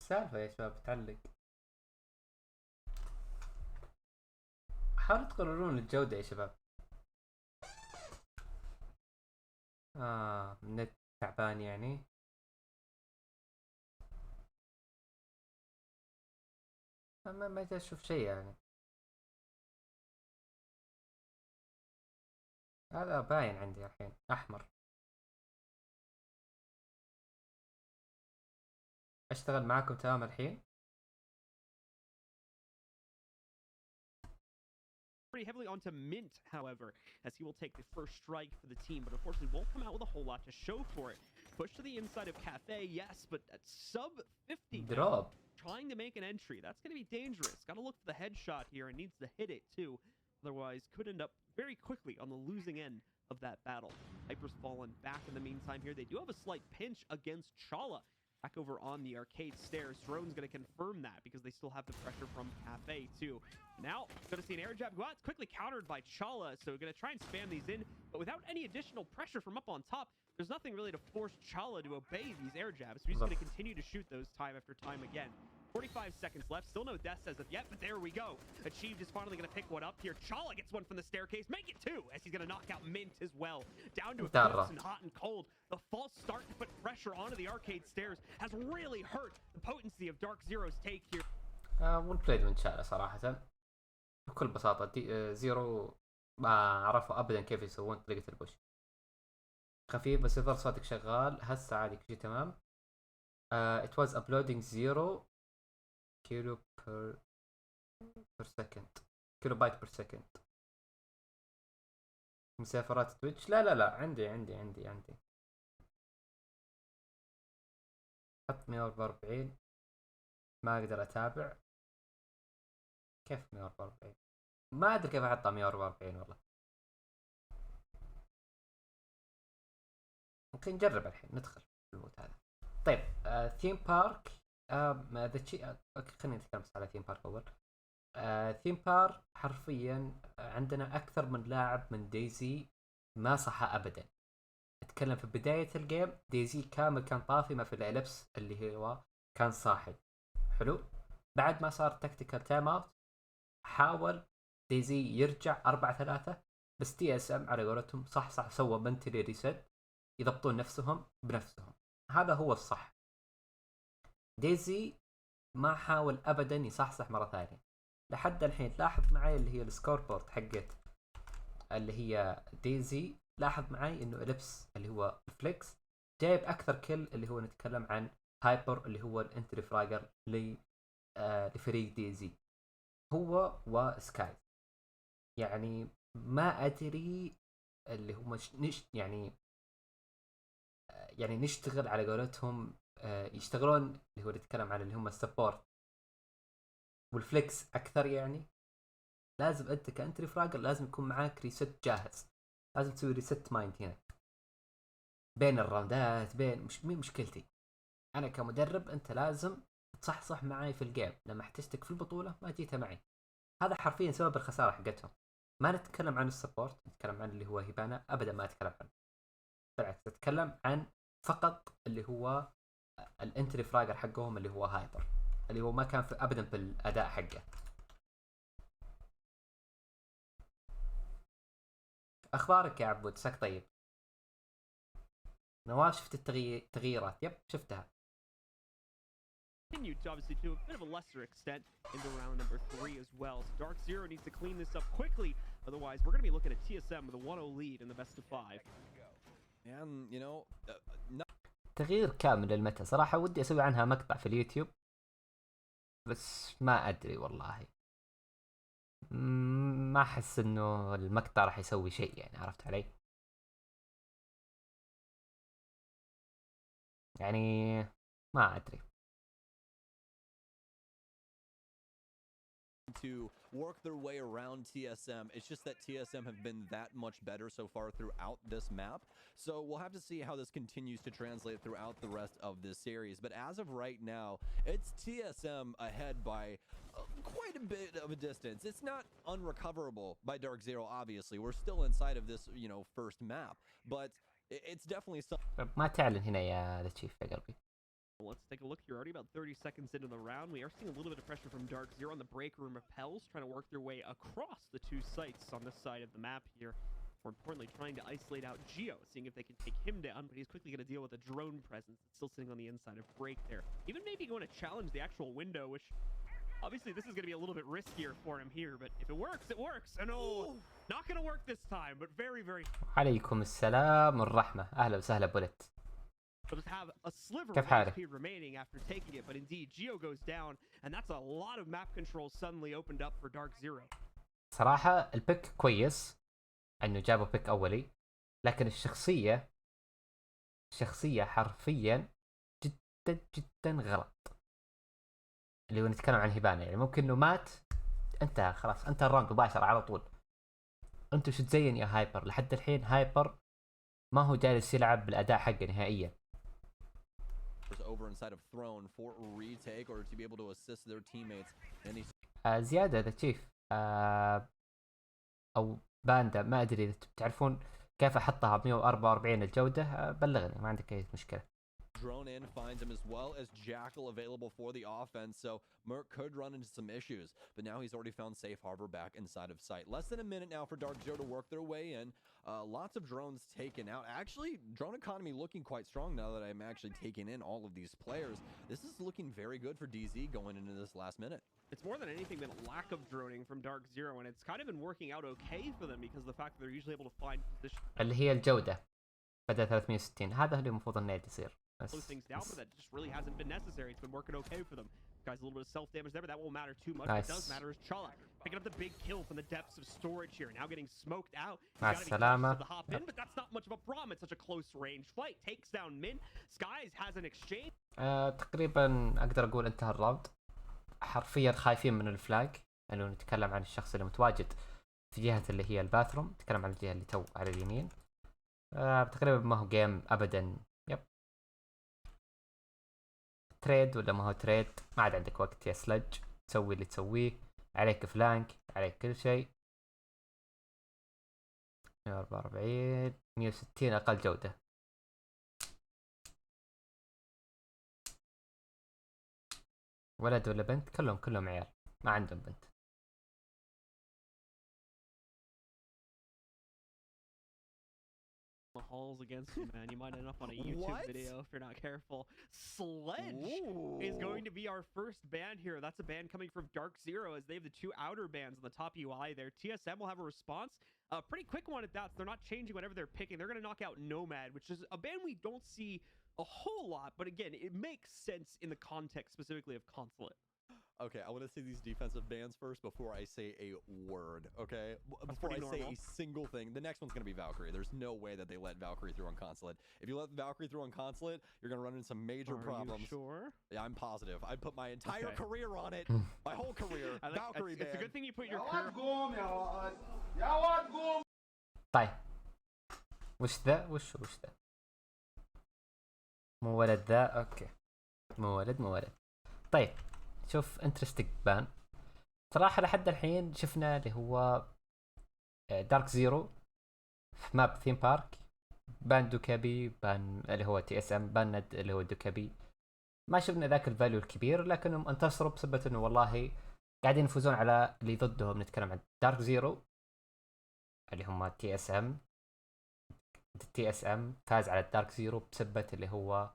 سالفة يا شباب تعلق. حاولوا تقررون الجودة يا شباب. النت تعبان يعني. ما جاي اشوف شيء يعني. هذا باين عندي الحين احمر. اشتغل معاكم تمام الحين. pretty heavily onto Mint, however, as he will take the first strike for the team, but unfortunately won't come out with a whole lot to show for it. Push to the inside of Cafe, yes, but at sub 50 Drop. trying to make an entry. That's going to be dangerous. Got to look for the headshot here and needs to hit it too. Otherwise, could end up very quickly on the losing end of that battle. Hyper's fallen back in the meantime here. They do have a slight pinch against Chala. Back over on the arcade stairs. Drone's going to confirm that because they still have the pressure from Cafe too. Now, going to see an air jab go out. It's quickly countered by Chala, so we're going to try and spam these in, but without any additional pressure from up on top, there's nothing really to force Chala to obey these air jabs. So he's going to continue to shoot those time after time again. 45 seconds left. Still no deaths as of yet, but there we go. Achieved is finally going to pick one up here. Chala gets one from the staircase. Make it 2 as he's going to knock out Mint as well. Down to a corpse and hot and cold. The false start to put pressure onto the arcade stairs has really hurt the potency of Dark Zero's take here. والبليد من شاله صراحة بكل بساطة. زيرو ما عرفوا ابدا كيف يسوون طريقة البوش خفيف، بس يظل صوتك شغال هسه عادي كل شيء تمام. it was uploading 0 كيلو per second، كيلو بايت per second. مسافرات تويتش لا عندي حط 144. ما اقدر اتابع. كيف 144؟ ما ادري كيف احطها 144 والله. ممكن نجرب الحين ندخل في المود هذا. طيب ثيم بارك. هذا شيء. اوكي خلينا نتكلم بس على ثيم بارك اول. ثيم بارك حرفيا عندنا اكثر من لاعب من دايزي ما صح ابدا. اتكلم في بداية الجيم دايزي كامل كان طافي، ما في الالبس اللي هو كان صاحي حلو. بعد ما صار تكتيكال تايم اوت حاول دايزي يرجع 4-3، بس تي اس ام على قولتهم صح سوى منتلي ريست يضبطون نفسهم بنفسهم. هذا هو الصح. دايزي ما حاول ابدا يصحصح مرة ثانية لحد الحين. لاحظ معي اللي هي السكور بورد حقت اللي هي دايزي، لاحظ معي انه اليبس اللي هو الفليكس جايب اكثر كل اللي هو نتكلم عن هايبر اللي هو الانتري فراجر لفريق دايزي هو وسكاي. يعني ما ادري اللي هو يعني نشتغل على قولتهم يشتغلون اللي هو نتكلم عن اللي هم السبورت والفليكس اكثر. يعني لازم انت كانتري فراجر لازم يكون معاك ريست جاهز، لازم تسوي ريست مايند هنا بين الراوندات. مش مشكلتي انا كمدرب، انت لازم تصحصح معي في الجيم. لما احتجتك في البطولة ما جيتها معي. هذا حرفيا سبب الخسارة حقتهم. ما نتكلم عن السبورت، نتكلم عن اللي هو هيبانا ابدا ما اتكلم عنه. بالعكس اتكلم عن فقط اللي هو الانتري فراجر حقهم اللي هو هايبر، اللي هو ما كان في ابدا بالاداء حقه. اخبارك يا عبود؟ ساك طيب. نواف شفت التغييرات؟ يب شفتها. Continued to obviously to a bit of a lesser extent into round number 3 as well. So Dark Zero needs to clean this up quickly. Otherwise, we're going to be looking at TSM with a 1-0 lead in the best of 5. And you know, تغيير كامل للمتا صراحة ودي اسوي عنها مقطع في اليوتيوب، بس ما ادري والله. ما احس انه المقطع راح يسوي شيء، يعني عرفت علي؟ يعني ما ادري. to work their way around TSM. It's just that TSM have been that much better so far throughout this map. So we'll have to see how this continues to translate throughout the rest of this series. But as of right now, it's TSM ahead by quite a bit of a distance. It's not unrecoverable by Dark Zero, obviously. We're still inside of this, you know, first map. But it's definitely something. ما تعلن هنا يا ذا تشيف يا قلبي. Let's take a look here. Already about 30 seconds into the round. We are seeing a little bit of pressure from Dark Zero on the break room repels, trying to work their way across the two sites on this side of the map here. More importantly, trying to isolate out Geo, seeing if they can take him down, but he's quickly going to deal with a drone presence that's still sitting on the inside of break there. Even maybe going to challenge the actual window, which obviously this is going to be a little bit riskier for him here, but if it works, it works. And oh, not going to work this time, but very, very... عليكم السلام والرحمة. أهلا وسهلا بولت. They'll just have a sliver كيف of حالك؟ HP remaining after taking it, but indeed Geo goes down, and that's a lot of map control suddenly opened up for Dark Zero. صراحة البيك كويس انه جابوا بيك اولي، لكن الشخصية حرفيا جدا غلط. اللي هو نتكلم عن هيبانا، يعني ممكن انه مات انت خلاص، انت الراوند مباشرة على طول. انتو شو تزين يا هايبر؟ لحد الحين هايبر ما هو جالس يلعب بالاداء حقه نهائيا. زيادة ذا تشيف او باندا، ما ادري اذا تعرفون كيف احطها ب 144 الجودة، بلغني ما عندك اي مشكلة. Drone in finds him as well as Jackal available for the offense, so Merc could run into some issues, but now he's already found safe harbor back inside of sight. Less than a minute now for Dark Zero to work their way in. Lots of drones taken out. Actually, drone economy looking quite strong now that I'm actually taking in all of these players. This is looking very good for DZ going into this last minute. It's more than anything been a lack of droning from Dark Zero, and it's kind of been working out okay for them because of the fact that they're usually able to find position. اللي هي الجودة بدل 360 هذا اللي المفروض انه يصير. Slow things down, but that just really hasn't been necessary. It's been working okay for them. Guys, a little bit of self-damage there, but that won't matter too much. Nice. What does matter is Chala picking up the big kill from the depths of storage here. Now getting smoked out. He's مع gotta be السلامة. cautious of the hop in, but that's not much of a problem. It's such a close range fight. Takes down Min. Skies has an exchange. تقريبا اقدر اقول انتهى الراوند. حرفيا خايفين من الفلاج انه نتكلم عن الشخص اللي متواجد في جهة اللي هي الباثروم، نتكلم عن الجهة اللي تو على اليمين. تقريبا ما هو جيم ابدا. يب تريد ولا ما هو تريد، ما عاد عندك وقت يا سلج، تسوي اللي تسويه، عليك فلانك، عليك كل شيء. 144 160 اقل جودة. ولد ولا بنت؟ كلهم عيال، ما عندهم بنت. Halls against you, man. You might end up on a YouTube video if you're not careful. Sledge is going to be our first ban here. That's a ban coming from Dark Zero as they have the two outer bans on the top UI there. TSM will have a response. A pretty quick one at that, so they're not changing whatever they're picking. They're going to knock out Nomad, which is a ban we don't see a whole lot, but again, it makes sense in the context specifically of Consulate. Okay, I want to say these defensive bans first before I say a word, okay? Before I say a single thing. The next one's going to be Valkyrie. There's no way that they let Valkyrie through on Consulate. If you let Valkyrie through on Consulate, you're going to run into some major problems. You sure? Yeah, I'm positive. I put my entire career on it. My whole career. Valkyrie ban. It's a good thing you put your career... طيب وش ذا؟ وش ذا؟ مو ولد ذا. اوكي مو ولد. طيب شوف انترستيك بان صراحة لحد الحين شفنا اللي هو دارك زيرو في ماب ثيم بارك، بان دوكابي، بان اللي هو TSM، بان ند اللي هو دوكابي. ما شفنا ذاك الفاليو الكبير، لكنهم انتصروا بسبب انه والله قاعدين يفوزون على اللي ضدهم. نتكلم عن دارك زيرو اللي هم TSM فاز على الدارك زيرو بسبب اللي هو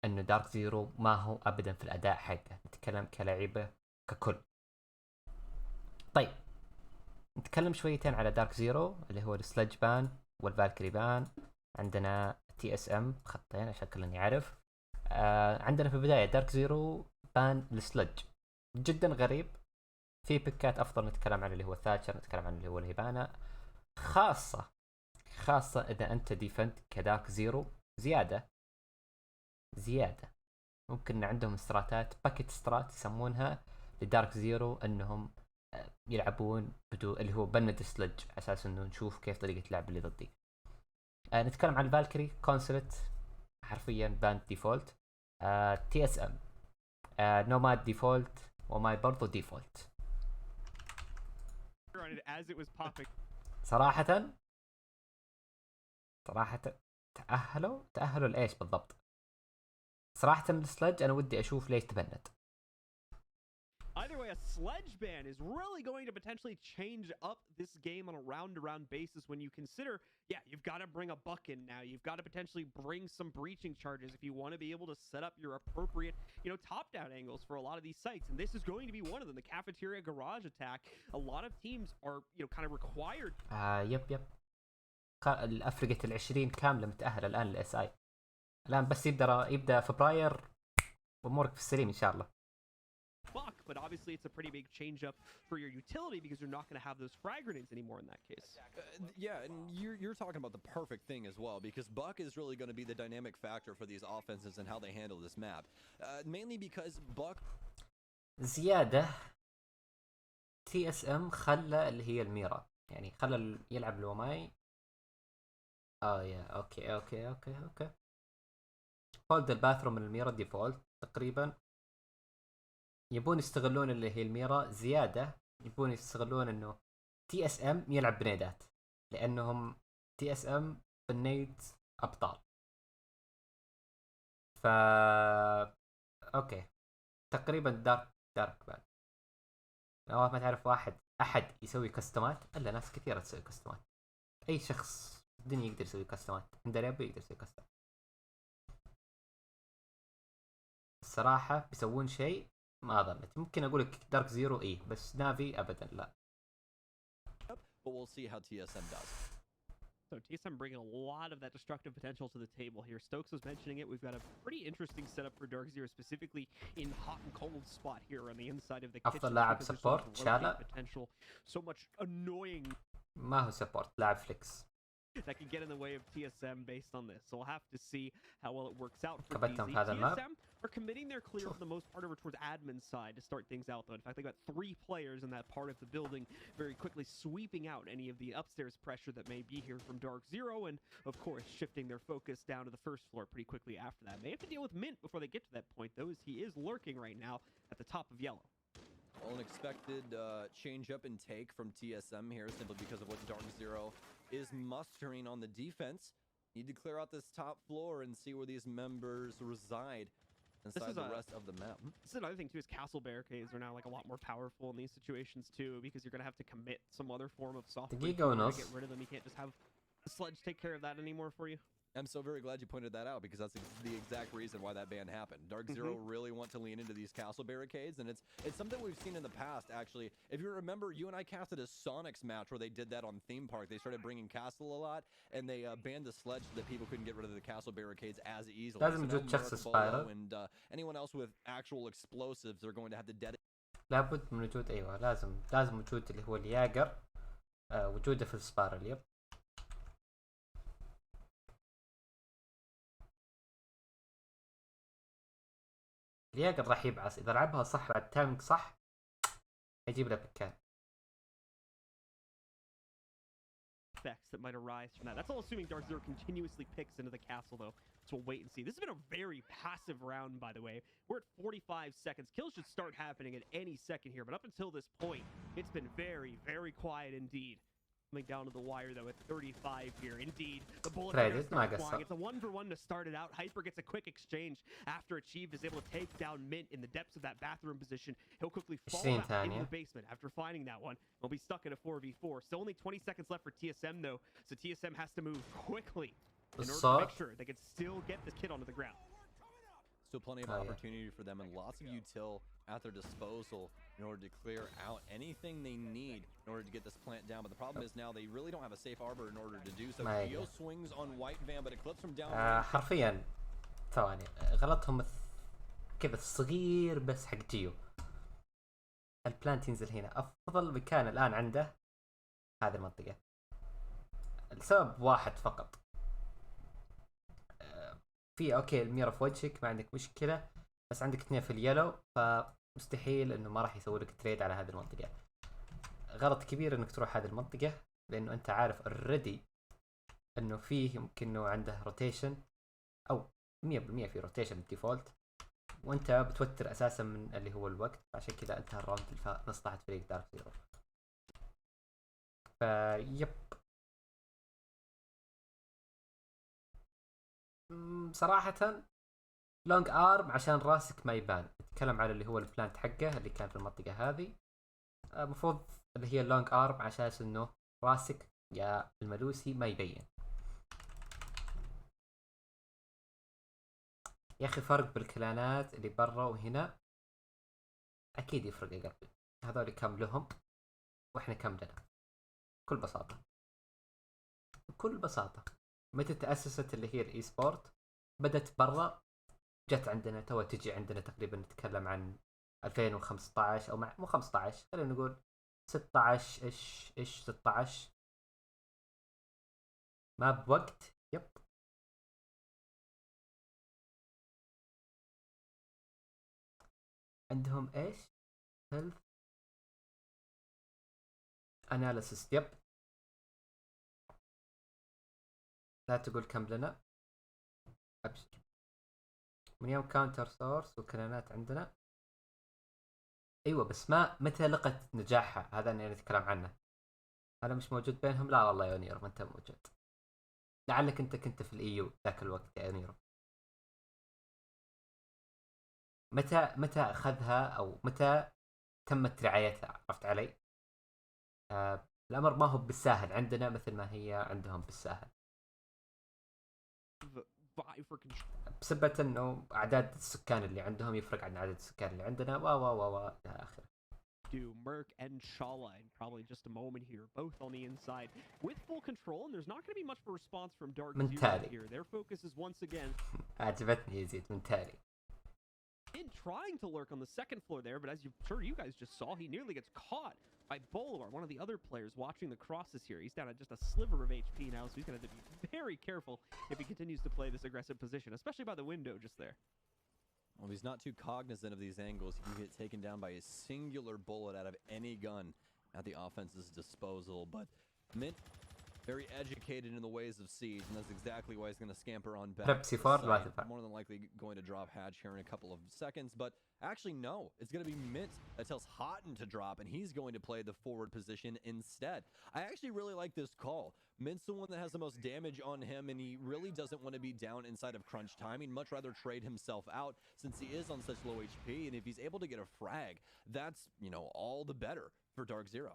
انه دارك زيرو ما هو ابدا في الاداء حقه، نتكلم كلاعيبه ككل. طيب نتكلم شويتين على دارك زيرو اللي هو السلج بان والفالكري بان. عندنا TSM خطين عشان كل يعرف. عندنا في البدايه دارك زيرو بان السلج جدا غريب، في بيكات افضل. نتكلم عن اللي هو ثاتشر، نتكلم عن اللي هو الهيبانا، خاصه اذا انت ديفنت كدارك زيرو زياده. ممكن عندهم استراتات، باكيت استرات يسمونها لدارك زيرو، انهم يلعبون بدون اللي هو بند سلج، اساس انه نشوف كيف طريقه اللعب اللي ضدي. نتكلم عن الفالكري كونسلت حرفيا باند ديفولت. TSM نوماد ديفولت، وماي برضو ديفولت. صراحة تأهلوا لإيش بالضبط؟ صراحة السلج أنا ودي أشوف ليش تبند. Either way, a sledge ban is really going to potentially change up this game on a round-to-round basis when you consider, yeah, you've got to bring a buck in now. You've got to potentially bring some breaching charges if you want to be able to set up your appropriate, top-down angles for a lot of these sites. And this is going to be one of them, the cafeteria garage attack. A lot of teams are, kind of required. يب الأفرقة 20 كاملة متأهلة الآن للSI. الآن بس يبدأ فبراير وأمورك في السليم إن شاء الله. But obviously it's a pretty big change up for your utility because you're not going to have those frag grenades anymore in that case. Yeah, and you're talking about the perfect thing as well, because Buck is really going to be the dynamic factor for these offenses and how they handle this map. Mainly because Buck زيادة TSM خلى اللي هي الميرا، يعني خلى يلعب لوماي. يا اوكي هولد الباثروم من الميرا ديفولت تقريبا. يبون يستغلون اللي هي الميرا زيادة، يبون يستغلون انه TSM يلعب بنيدات، لانهم TSM بالنيد ابطال. اوكي تقريبا دارك بان. نواف ما تعرف احد يسوي كستمات الا ناس كثيرة تسوي كستمات. اي شخص في الدنيا يقدر يسوي كستمات، عنده لعبة يقدر يسوي كستم. الصراحة بيسوون شيء ما ظنيت. ممكن اقول لك دارك زيرو ايه، بس نافي ابدا لا. But we'll see how TSM does. So TSM bringing a lot of that destructive potential to the table here. Stokes was mentioning it. We've got a pretty interesting setup for Dark Zero, specifically in hot and cold spot here on the inside of the kitchen. افضل لاعب سبورت شاله Potential, so much annoying ما هو سبورت، لاعب فليكس. that can get in the way of TSM based on this. So we'll have to see how well it works out for كبتهم DZ. في هذا الماب. TSM are committing their clear for the most part over towards admin side to start things out, though. In fact, they got 3 players in that part of the building, very quickly sweeping out any of the upstairs pressure that may be here from Dark Zero, and of course shifting their focus down to the first floor pretty quickly after that. They have to deal with Mint before they get to that point, though, as he is lurking right now at the top of yellow. Well, an expected change up in take from TSM here, simply because of what Dark Zero is mustering on the defense. Need to clear out this top floor and see where these members reside inside the rest of the map. This is another thing too, is castle barricades are now like a lot more powerful in these situations too, because you're gonna have to commit some other form of soft to get rid of them. You can't just have the sledge take care of that anymore for you. I'm so very glad you pointed that out, because that's the exact reason why that ban happened. Dark Zero really want to lean into these castle barricades, and it's something we've seen in the past, actually. If you remember, you and I casted a Sonics match where they did that on Theme Park. They started bringing castle a lot, and they banned the sledge so that people couldn't get rid of the castle barricades as easily. لازم وجود شخص سبايرل. And anyone else with actual explosives, they're going to have to dedicate. لابد من وجود ايوه، لازم وجود اللي هو الياجر، وجوده في السبايرل. يب الياجر راح يبعث اذا لعبها صح بعد تايمينج صح، يجيب له بكان. Effects that might arise from that. That's all assuming Dark Zero continuously picks into the castle, though. So we'll wait and see. This has been a very passive round, by the way. We're at 45 seconds. Kills should start happening at any second here, but up until this point, it's been very, very quiet indeed. Coming down to the wire, though, at 35 here. Indeed, the bullets are going to start flying. It's a 1-for-1 to start it out. Hyper gets a quick exchange after Achieve is able to take down Mint in the depths of that bathroom position. He'll quickly fall back into the basement after finding that one. He'll be stuck in a 4v4. Still only 20 seconds left for TSM, though, so TSM has to move quickly in order to make sure they can still get this kid onto the ground. Still plenty of opportunity for them, and lots of util at their disposal in order to clear out anything they need in order to get this plant down. But the problem is now they really don't have a safe arbor in order to do so. Geo swings on White Van, but it clips from down. حرفيا ثواني غلطهم كذا صغير بس حق جيو. البلانت ينزل هنا. افضل مكان الان عنده هذه المنطقة لسبب واحد فقط. في اوكي الميرا في وجهك ما عندك مشكلة، بس عندك 2 في اليلو، فمستحيل انه ما راح يسوي لك تريد على هذه المنطقة. غلط كبير انك تروح هذه المنطقة، لانه انت عارف اوريدي انه فيه يمكن انه عنده روتيشن، او 100% في روتيشن الديفولت، وانت بتوتر اساسا من اللي هو الوقت، عشان كذا انتهى الراوند لمصلحة فريق دارك زيرو. فيب صراحة لونج ارم عشان راسك ما يبان. نتكلم على اللي هو البلانت حقه اللي كان في المنطقة هذه. المفروض اللي هي اللونج ارم عشان انه راسك يا الملوسي ما يبين. يا اخي فرق بالكلانات اللي برا وهنا اكيد يفرق يا قلبي. هذول كم لهم واحنا كم لنا، بكل بساطة. بكل بساطة متى تأسست اللي هي الاي سبورت؟ بدت برا، جت عندنا تو تجي عندنا تقريبا نتكلم عن 2015 او مو 15 خلينا نقول 16 ايش 16 ما بوقت. يب عندهم ايش هيلث اناليسيس. يب لا تقول كم لنا، ابشر من يوم كاونتر سورس وكلانات عندنا. ايوه بس ما متى لقت نجاحها، هذا اللي نتكلم عنه. هذا مش موجود بينهم. لا والله يا نيرو ما انت موجود، لعلك انت كنت في الايو ذاك الوقت يا نيرو. متى اخذها او متى تمت رعايتها؟ عرفت علي؟ الامر ما هو بالساهل عندنا مثل ما هي عندهم بالساهل. for control. بسبة انه اعداد السكان اللي عندهم يفرق عن عدد السكان اللي عندنا و الى اخره. Merc and Shala in probably just a moment here, both on the inside with full control, and there's not going to be much of a response from Dark Zero here. Their focus is once again عجبتني يزيد من تالي. in trying to lurk on the second floor there, but as you guys just saw, he nearly gets caught by Bolivar, one of the other players watching the crosses here. He's down at just a sliver of HP now, so he's going to have to be very careful if he continues to play this aggressive position, especially by the window just there. Well, if he's not too cognizant of these angles, he can get taken down by a singular bullet out of any gun at the offense's disposal. But Mint, very educated in the ways of Siege, and that's exactly why he's going to scamper on back. More than likely going to drop Hatch here in a couple of seconds. But actually, no. It's going to be Mint that tells Houghton to drop, and he's going to play the forward position instead. I actually really like this call. Mint's the one that has the most damage on him, and he really doesn't want to be down inside of crunch time. He'd much rather trade himself out since he is on such low HP, and if he's able to get a frag, that's, you know, all the better for Dark Zero.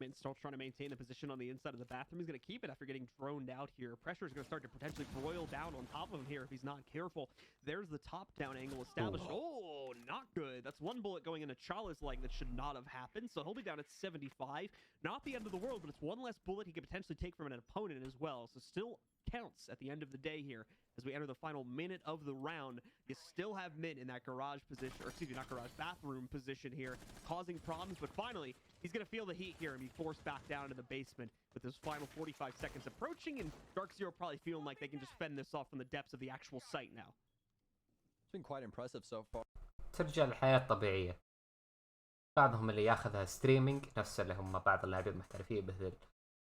Mint still trying to maintain the position on the inside of the bathroom. He's going to keep it after getting droned out here. Pressure is going to start to potentially broil down on top of him here if he's not careful. There's the top-down angle established. Oh, not good. That's one bullet going into Chala's leg that should not have happened. So he'll be down at 75. Not the end of the world, but it's one less bullet he could potentially take from an opponent as well. So still counts at the end of the day here. As we enter the final minute of the round, you still have Mint in that garage position, or excuse me, not garage, bathroom position here, causing problems, but finally, he's going to feel the heat here and be forced back down to the basement with his final 45 seconds approaching, and Dark Zero probably feeling like they can just fend this off from the depths of the actual site now. It's been quite impressive so far. ترجع الحياة الطبيعية. بعضهم اللي ياخذها ستريمينج، نفس اللي هم بعض اللاعبين المحترفين مثل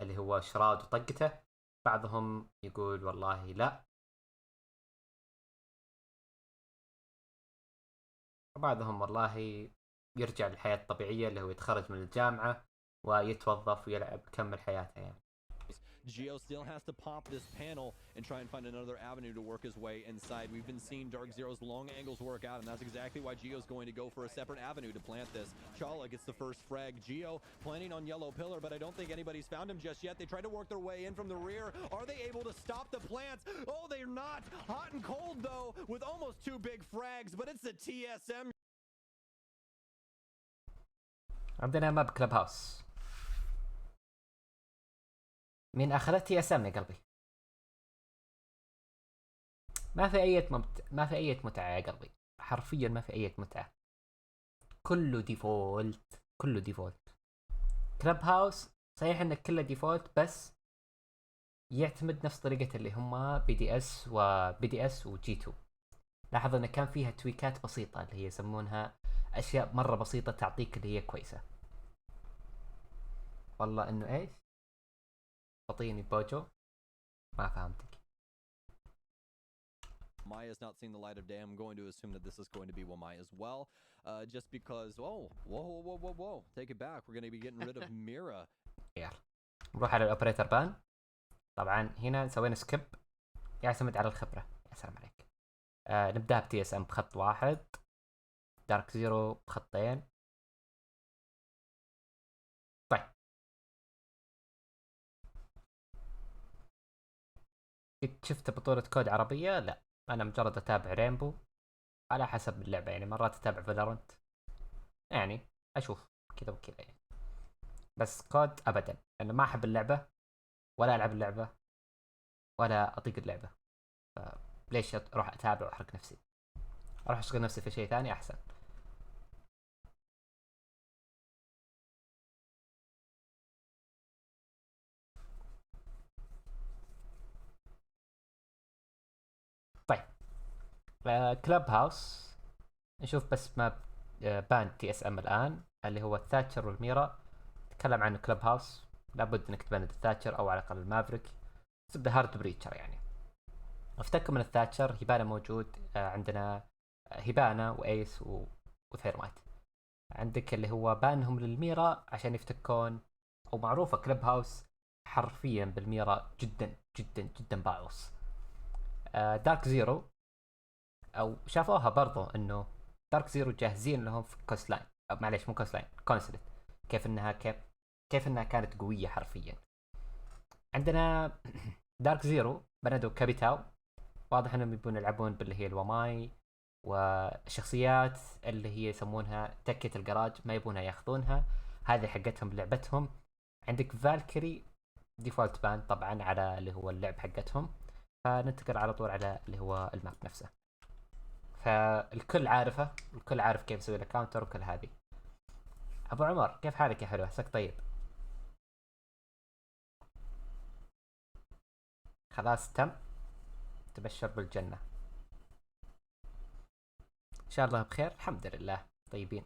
اللي هو شراد وطقته. بعضهم يقول والله لا، وبعضهم والله يرجع للحياة الطبيعية اللي هو يتخرج من الجامعة ويتوظف ويلعب يكمل حياته يعني. Gio still has to pop this panel and try and find another avenue to work his way inside. We've been seeing Dark Zero's long angles work out, and that's exactly why Gio's going to go for a separate avenue to plant this. Chala gets the first frag. Gio planning on yellow pillar, but I don't think anybody's found him just yet. They tried to work their way in from the rear. Are they able to stop the plants? Oh, they're not. Hot and cold, though, with almost two big frags, but it's the TSM. عندنا ماب كلب هاوس. مين أخذت TSM يا قلبي؟ ما في أي متعة يا قلبي، حرفيا ما في أي متعة. كله ديفولت. كلب هاوس صحيح إنه كله ديفولت، بس يعتمد نفس طريقة اللي هما BDS وG2. لاحظ إنه كان فيها تويكات بسيطة اللي هي يسمونها أشياء مرة بسيطة تعطيك اللي هي كويسة. والله إنه إيش؟ أعطيني بوجو، ما فهمتك. Maya's not seen the light of day. I'm going to assume that this is going to be Wamai as well. Just because, whoa. Take it back. We're going to be getting rid of Mira. نروح على الأوبريتر بان. طبعا هنا سوينا سكيب يعتمد على الخبرة. يا سلام عليك. نبدأ بTSM بخط واحد، دارك زيرو بخطين. طيب قد شفت بطولة كود عربية؟ لا، أنا مجرد أتابع رينبو على حسب اللعبة، يعني مرات أتابع فالورنت، يعني أشوف كذا وكذا يعني. بس كود أبدا، لأنه ما أحب اللعبة ولا ألعب اللعبة ولا أطيق اللعبة، فليش أروح أتابع وأحرق نفسي؟ أروح أشغل نفسي في شيء ثاني أحسن. طيب كلب هاوس نشوف بس ما بان TSM الآن اللي هو الثاتشر والميرا. تكلم عن كلب هاوس، لابد انك تبند الثاتشر او على الاقل المافريك، تبدا هارد بريتشر يعني. افتكر من الثاتشر هيبانا موجود، عندنا هيبانا وايس وثيرمايت. عندك اللي هو بانهم للميرا عشان يفتكون، او معروفة كلب هاوس حرفيا بالميرا جدا جدا جدا باعوص. دارك زيرو او شافوها برضو انه دارك زيرو جاهزين لهم في كوست لاين، معليش مو كوست لاين، كونسلت، كيف انها كانت قوية حرفيا. عندنا دارك زيرو بندوا كابيتاو، واضح انهم يبون يلعبون باللي هي الوماي والشخصيات اللي هي يسمونها تكة الجراج، ما يبونها ياخذونها، هذه حقتهم بلعبتهم. عندك فالكري ديفولت بان طبعا على اللي هو اللعب حقتهم، فننتقل على طول على اللي هو الماب نفسه. فالكل عارفه، الكل عارف كيف يسوي له كاونتر وكل هذه. ابو عمر كيف حالك يا حلو؟ عساك طيب؟ خلاص تم، تبشر بالجنة ان شاء الله بخير. الحمد لله طيبين.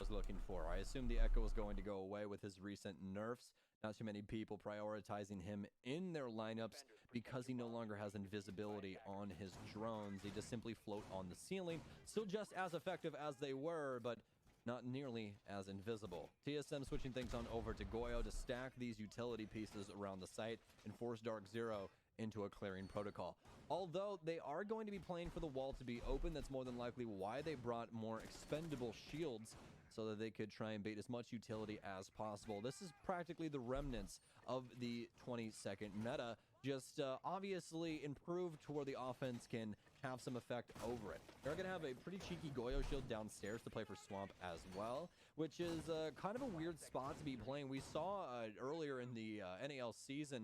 Was looking for. I assume the Echo is going to go away with his recent nerfs. Not too many people prioritizing him in their lineups because he no longer has invisibility on his drones. They just simply float on the ceiling. Still just as effective as they were, but not nearly as invisible. TSM switching things on over to Goyo to stack these utility pieces around the site and force Dark Zero into a clearing protocol. Although they are going to be playing for the wall to be open, that's more than likely why they brought more expendable shields, so that they could try and bait as much utility as possible. This is practically the remnants of the 20-second meta, just obviously improved to where the offense can have some effect over it. They're going to have a pretty cheeky Goyo shield downstairs to play for Swamp as well, which is kind of a weird spot to be playing. We saw earlier in the NAL season,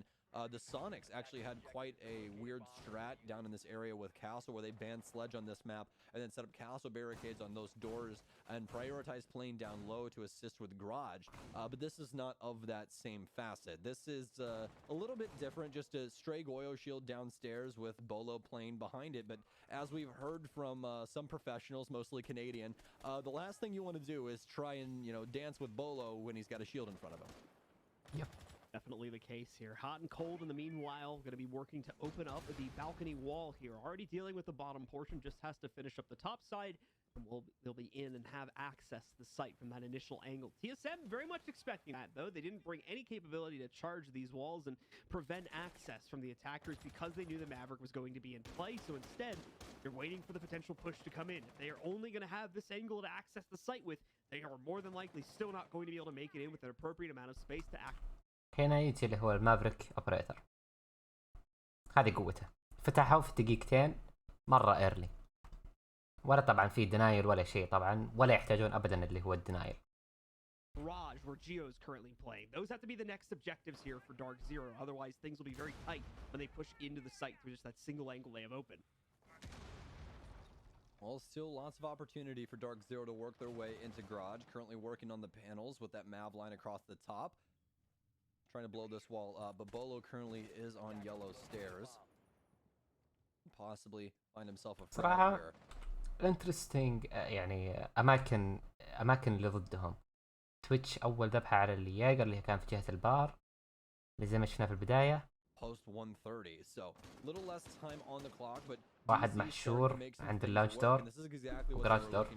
the Sonics actually had quite a weird strat down in this area with Castle, where they banned Sledge on this map and then set up Castle barricades on those doors and prioritized playing down low to assist with Garage. But this is not of that same facet. This is a little bit different, just a stray Goyo shield downstairs with Bolo playing behind it. But as we've heard from some professionals, mostly Canadian, the last thing you want to do is try and, you know, dance with Bolo when he's got a shield in front of him. Yep. Definitely the case here. Hot and cold in the meanwhile, going to be working to open up the balcony wall here. Already dealing with the bottom portion, just has to finish up the top side, and they'll be in and have access to the site from that initial angle. TSM very much expecting that, though. They didn't bring any capability to charge these walls and prevent access from the attackers because they knew the Maverick was going to be in play. So instead, they're waiting for the potential push to come in. If they are only going to have this angle to access the site with, they are more than likely still not going to be able to make it in with an appropriate amount of space to act. هنا يجي اللي هو المافريك اوبريتر، هذه قوته. فتحوا في دقيقتين مرة ايرلي، ولا طبعا في دينايل ولا شيء طبعا، ولا يحتاجون ابدا اللي هو الدينايل. Garage, where Geo is currently playing. Those have to be the next objectives here for Dark Zero. Otherwise, things will be very tight when they push into the site through just that single angle they have open. Well, still lots of opportunity for Dark Zero to work their way into Garage. Currently working on the panels with that Mav line across the top. Trying to blow this wall up, but Bolo currently is on yellow stairs. Possibly find himself a frag صراحة here. انترستينج، يعني اماكن اللي ضدهم. تويتش اول ذبحة على الياجر اللي كان في جهة البار اللي زي ما شفنا في البداية. Post 1:30, so little less time on the clock, but واحد محشور عند اللانش دور وجراج دور،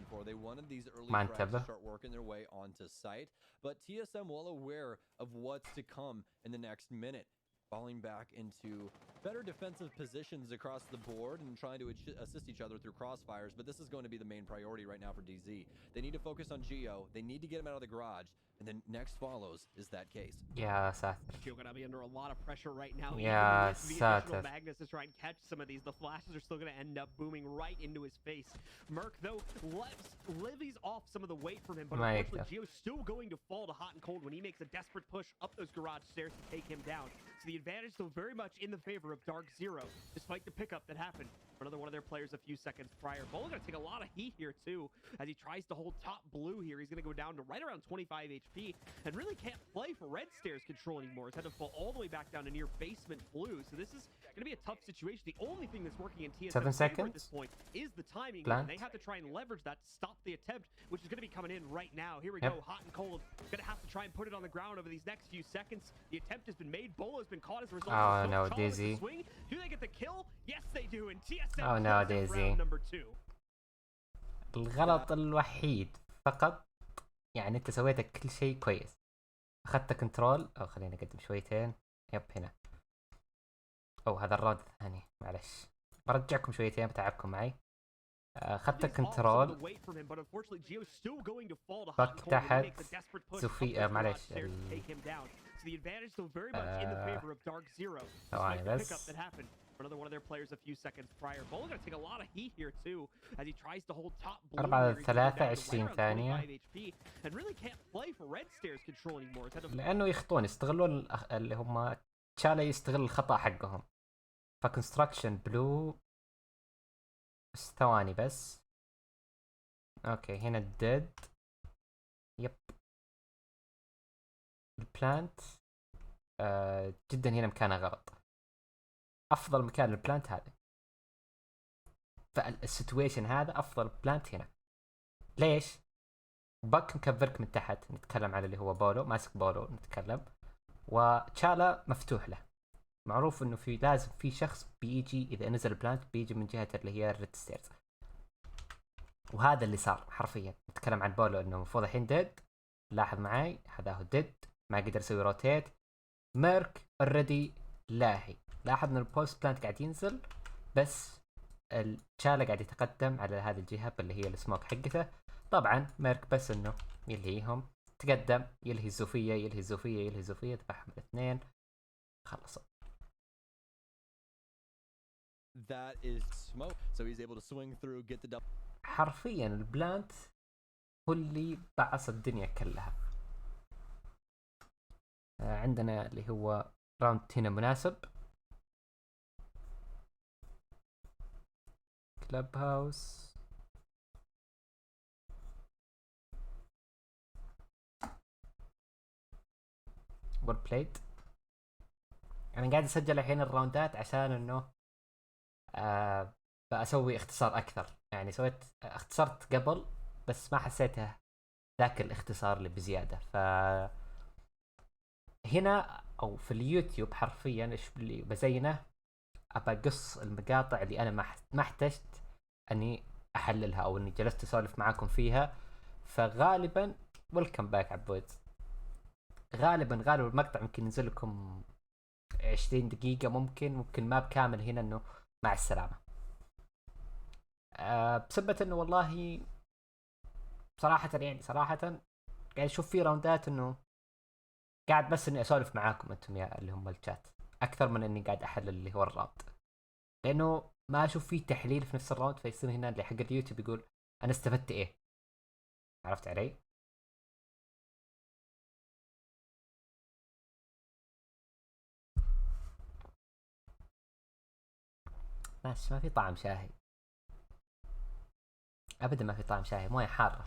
ما انتبه. start working their way onto site, but TSM well aware of what's to come in the next minute, falling back into better defensive positions across the board and trying to assist each other through crossfires. But this is going to be the main priority right now for DZ. They need to focus on Geo. They need to get him out of the garage, and then next follows is that case. يا ساتر Geo gonna be under a lot of pressure right now. يا Even with the additional ساتر. magnets to try and catch some of these, the flashes are still gonna end up booming right into his face. Merc though levies off some of the weight from him, but ما unfortunately يقدر. Geo's still going to fall to hot and cold when he makes a desperate push up those garage stairs to take him down. So the advantage still very much in the favor of Dark Zero, despite the pickup that happened for another one of their players a few seconds prior. Bolo gonna take a lot of heat here too, as he tries to hold top blue here. He's gonna go down to right around 25 HP, and really can't play for red stairs control anymore. He's had to fall all the way back down to near basement blue. So this is gonna be a tough situation. The only thing that's working in TSM's 7 favor at this seconds. point is the timing, Plant. and they have to try and leverage that to stop the attempt, which is gonna be coming in right now. Here we Yep. go, hot and cold. Gonna have to try and put it on the ground over these next few seconds. The attempt has been made. Bolo's been caught as a result. Oh, of the no, smoke. Charles with the Dizzy. swing. Do they get the kill? Yes, they do. And TSM Oh, no, closes out Dizzy. round number 2. الغلط الوحيد فقط، يعني انت سويت كل شيء كويس، اخذت كنترول. او خليني اقدم شويتين. يب هنا. او هذا الراوند الثاني، معلش برجعكم شويتين بتعبكم معي. اخذت كنترول باك تحت سوفي معليش ثواني بس Another one of their players a few seconds prior. Bolo gonna take a lot of heat here too as he tries to hold top blue. 23 ثانية. And really can't play for Red Stairs control anymore. لأنه يخطون يستغلون اللي هم تشالا يستغل الخطأ حقهم. فكونستراكشن بلو ثواني بس. اوكي هنا الديد. يب البلانت جدا هنا مكانه غلط. افضل مكان للبلانت هذا، فالسيتويشن هذا افضل بلانت هنا. ليش؟ باك مكفرك من تحت، نتكلم على اللي هو بولو ماسك بولو نتكلم، وتشالا مفتوح له. معروف انه في لازم في شخص بيجي اذا نزل البلانت بيجي من جهه اللي هي الريد ستيرز، وهذا اللي صار حرفيا. نتكلم عن بولو انه المفروض الحين ديد، لاحظ معي هذا هو ديد، ما قدر يسوي روتيت. ميرك اوريدي لاهي، لاحظ ان البوست بلانت قاعد ينزل بس التشالا قاعد يتقدم على هذه الجهه اللي هي السموك حقته. طبعا ميرك بس انه يلهيهم، تقدم يلهي الزوفيه يلهي الزوفيه يلهي الزوفيه، ذبحهم الاثنين خلصوا. That is smoke. So he's able to swing through, get the double. حرفيا البلانت هو اللي بعص الدنيا كلها. عندنا اللي هو راوند هنا مناسب. كلب هاوس ويل بلايد. انا قاعد اسجل الحين الراوندات عشان انه بأسوي اختصار اكثر، يعني سويت اختصرت قبل بس ما حسيته ذاك الاختصار اللي بزيادة. ف هنا او في اليوتيوب حرفيا ايش اللي بزينه، ابى اقص المقاطع اللي انا ما احتجت اني احللها او اني جلست اسولف معاكم فيها. فغالبا ويلكم باك عبود، غالبا المقطع ممكن ينزل لكم 20 دقيقة، ممكن ما بكامل هنا انه مع السلامة. بسبة انه والله صراحة قاعد اشوف في راوندات انه قاعد بس اني اسولف معاكم انتم يا اللي هم الشات اكثر من اني قاعد احلل اللي هو الراوند، لانه ما اشوف فيه تحليل في نفس الراوند، فيصير هنا اللي حق اليوتيوب يقول انا استفدت ايه. عرفت علي؟ بس ما في طعم شاهي ابدا، ما في طعم شاهي، مويه حاره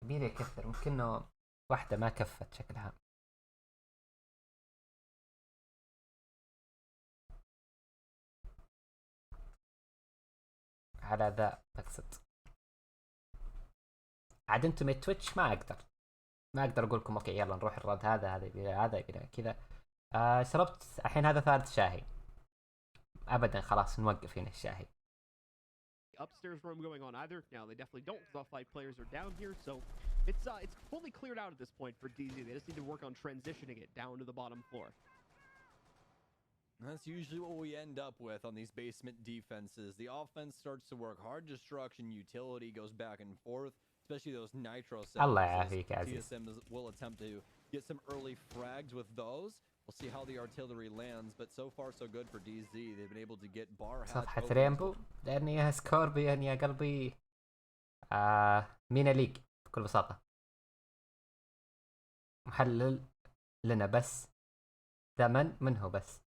يبيلي يكثر. ممكن انه واحده ما كفت شكلها. على ذا اقصد. عاد انتم تويتش ما اقدر اقول لكم اوكي يلا نروح الرد هذا كذا. شربت الحين هذا ثالث شاهي، ابدا خلاص نوقف هنا الشاهي. Upstairs room going on either. Now they definitely don't, because all 5 players are down here, so it's fully cleared out at this point for DZ. They just need to work on transitioning it down to the bottom floor. That's usually what we end up with on these basement defenses. The offense starts to work hard, destruction, utility goes back and forth, especially those nitro cells. الله يعافيك يا عزيز. TSM will attempt to get some early frags with those. We'll see how the artillery lands, but so far so good for DZ. They've been able to get bar hatch. صفحة رينبو لأني سكوربيون يا قلبي. مينا ليج بكل بساطة محلل لنا بس ثمن منه، بس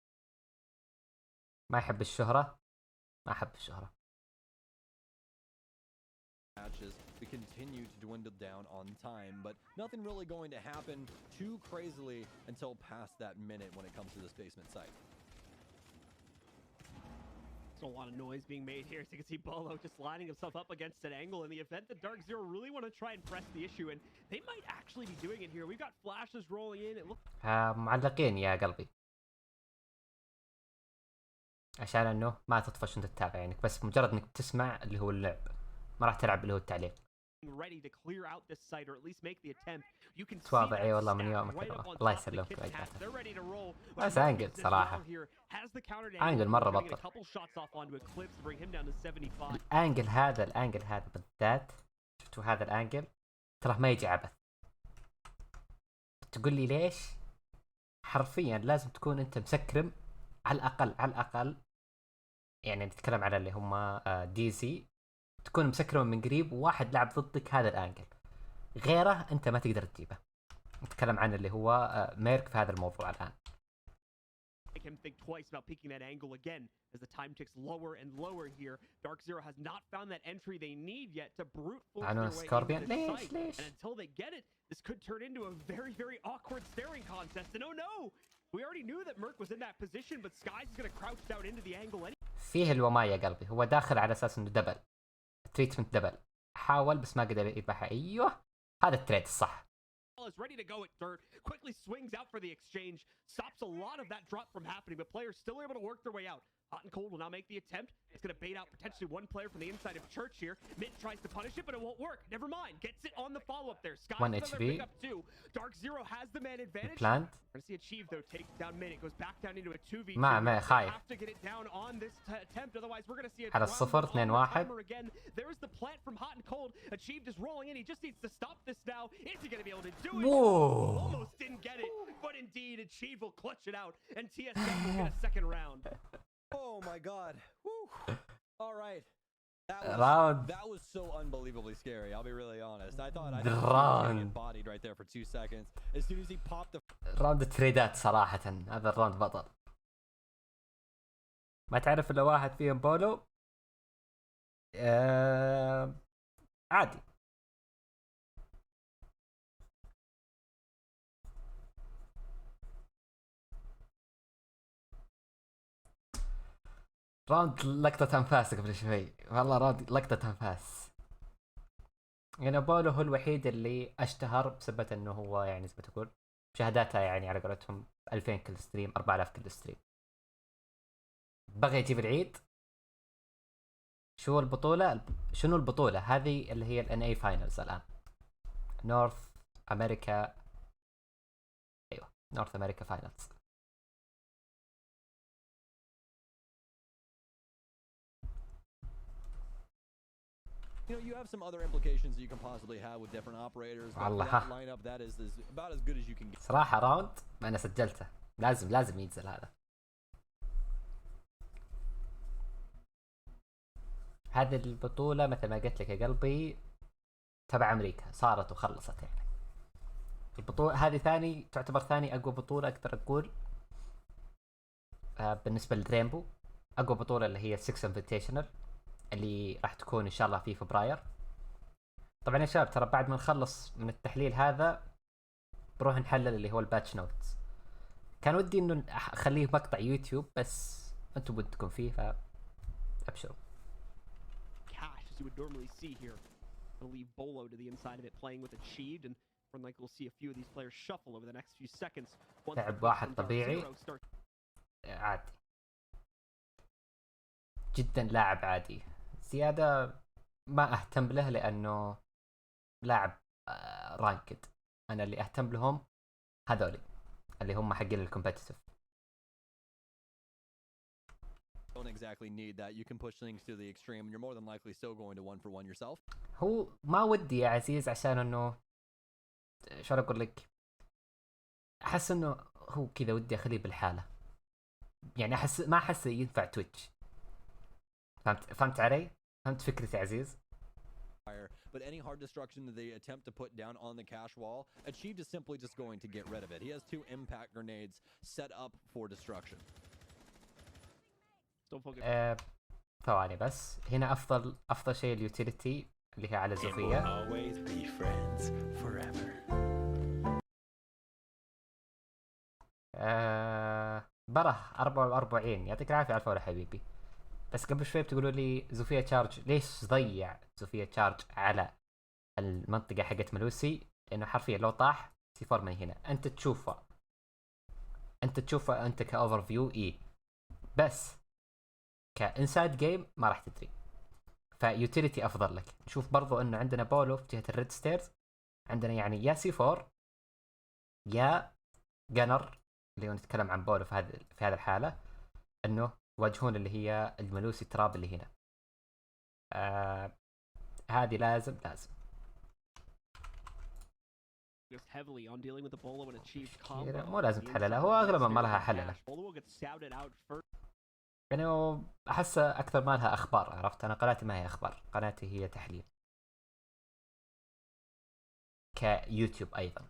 ما يحب الشهرة، ما أحب الشهرة. We continue to dwindle down on time, but nothing really going to happen too crazily until past that minute when it comes to this basement site. There's a lot of noise being made here. So you can see Bolo just lining himself up against an angle in the event that Dark Zero really want to try and press the issue, and they might actually be doing it here. We've got flashes rolling in. It looks معلقين يا قلبي عشان انه ما تطفش وانت تتابع، يعني بس مجرد انك تسمع اللي هو اللعب، ما راح تلعب اللي هو التعليق. ready to clear out this site or at least make the attempt. You can see تواضع that اي والله من stack يومك right يا up الله. on الله top of the يسلمك kitchen hat. ويقعدك. They're ready to roll. بس Marcus انقل as صراحة. well here has the counter to انقل مرة getting a بطل. couple shots off onto Eclipse to bring him down to 75. الانجل هذا بالذات، شفتوا هذا الانجل ترى ما يجي عبث. تقول لي ليش؟ حرفيا لازم تكون انت مسكرم على الاقل يعني نتكلم على اللي هم دي سي، تكون مسكرم من قريب وواحد لعب ضدك هذا الانجل، غيره انت ما تقدر تجيبه. نتكلم عن اللي هو ميرك في هذا الموضوع الان. Make him think twice about peeking that angle again as the time ticks lower and lower here. Dark Zero has not found that entry they need yet to brute force their way Scorpion. into the site. ليش؟ And until they get it, this could turn into a very, very awkward staring contest. And oh no! We already knew that Merc was in that position, but Skies is going to crouch down into the angle anyway. فيه الوما يا قلبي، هو داخل على اساس انه دبل تريتمنت دبل، حاول بس ما قدر يذبحها. ايوه هذا التريد الصح. Is ready to go at dirt, quickly swings out for the exchange, stops a lot of that drop from happening, but players still able to work their way out. Hot and Cold will now make the attempt. It's going to bait out potentially one player from the inside of Church here. Mid tries to punish it, but it won't work. Never mind. Gets it on the follow-up there. Sky 1 another HP. pick up too. Dark Zero has the man advantage. Plant. We're going to see Achieve though take down Mid. It goes back down into a 2v2. ما خايف. Have to get it down on this attempt, otherwise we're going to see a على الصفر 2-1. again. There's the plant from Hot and Cold. Achieved is rolling in. He just needs to stop this now. Is he going to be able to do it? Whoa. Almost didn't get it, but indeed Achieve will clutch it out, and TSM will get a second round. Oh my god. Woo. All right. That was so unbelievably scary. I'll be really honest. I thought I get bodied right there for 2 seconds. As soon as he popped the راوند التريدات صراحة هذا الراوند بطل. ما تعرف الا واحد فيهم بولو عادي. راوند لقطة أنفاس قبل شوي، والله راوند لقطة أنفاس. يعني بولو هو الوحيد اللي اشتهر بسبب انه هو يعني زي ما تقول مشاهداته يعني على قولتهم 2000 كل ستريم، 4000 كل ستريم. بغى يجيب العيد. شنو البطولة هذه اللي هي الان اي فاينلز الان، نورث امريكا. ايوه نورث امريكا فاينلز. You know, you have some other implications that you can possibly have with different operators. But that lineup, that is about as good as you can get. صراحة راوند أنا سجلته، لازم ينزل هذا. هذه البطولة مثل ما قلت لك يا قلبي تبع أمريكا، صارت وخلصت يعني. البطولة هذه تعتبر ثاني أقوى بطولة أقدر أقول بالنسبة للرينبو. أقوى بطولة اللي هي 6 انفيتيشنال اللي راح تكون ان شاء الله في فبراير. طبعا يا شباب ترى بعد ما نخلص من التحليل هذا بروح نحلل اللي هو الباتش نوتس. كان ودي انه اخليه مقطع يوتيوب بس انتم بدكم فيه فابشروا. Cash as you would normally see here. Gonna leave Bolo to the inside of it playing with Achieved, and more likely we'll see a few of these players shuffle over the next few seconds. لعب واحد طبيعي عادي جدا، لاعب عادي زيادة ما اهتم له لانه لاعب رانكد. انا اللي اهتم لهم هذولي اللي هم حقين الكومبتيتيف. Don't exactly need that. You can push things to the extreme and you're more than likely still going to 1-for-1 yourself. هو ما ودي يا عزيز عشان انه شو اقول لك، احس انه هو كذا ودي اخليه بالحالة يعني. ما احس ينفع تويتش. فهمت علي؟ فهمت فكرتي يا عزيز؟ But any hard destruction that they attempt to put down on the cash wall, Achieved is simply just going to get rid of it. He has 2 impact grenades set up for destruction. ثواني بس، هنا افضل شيء اليوتيليتي اللي هي على زوفيا. بره 44 يعطيك العافية على الفورة حبيبي. بس قبل شوي بتقولوا لي زوفيا تشارج، ليش ضيع زوفيا تشارج على المنطقة حقت ملوسي؟ لأنه حرفيا لو طاح سي4 من هنا أنت تشوفه أنت كأوفر فيو بس كإنسايد جيم ما راح تدري. فيوتيليتي افضل لك. نشوف برضو انه عندنا بولو في جهه الريد ستيرز، عندنا يعني يا سي 4 يا جنر، اللي هو نتكلم عن بولو في هذه الحاله، انه يواجهون اللي هي الملوسي تراب اللي هنا. هذه لازم مو لازم تحللها، هو اغلب ما لها حلله يعني. احس اكثر ما لها اخبار، عرفت؟ انا قناتي ما هي اخبار، قناتي هي تحليل كيوتيوب ايضا.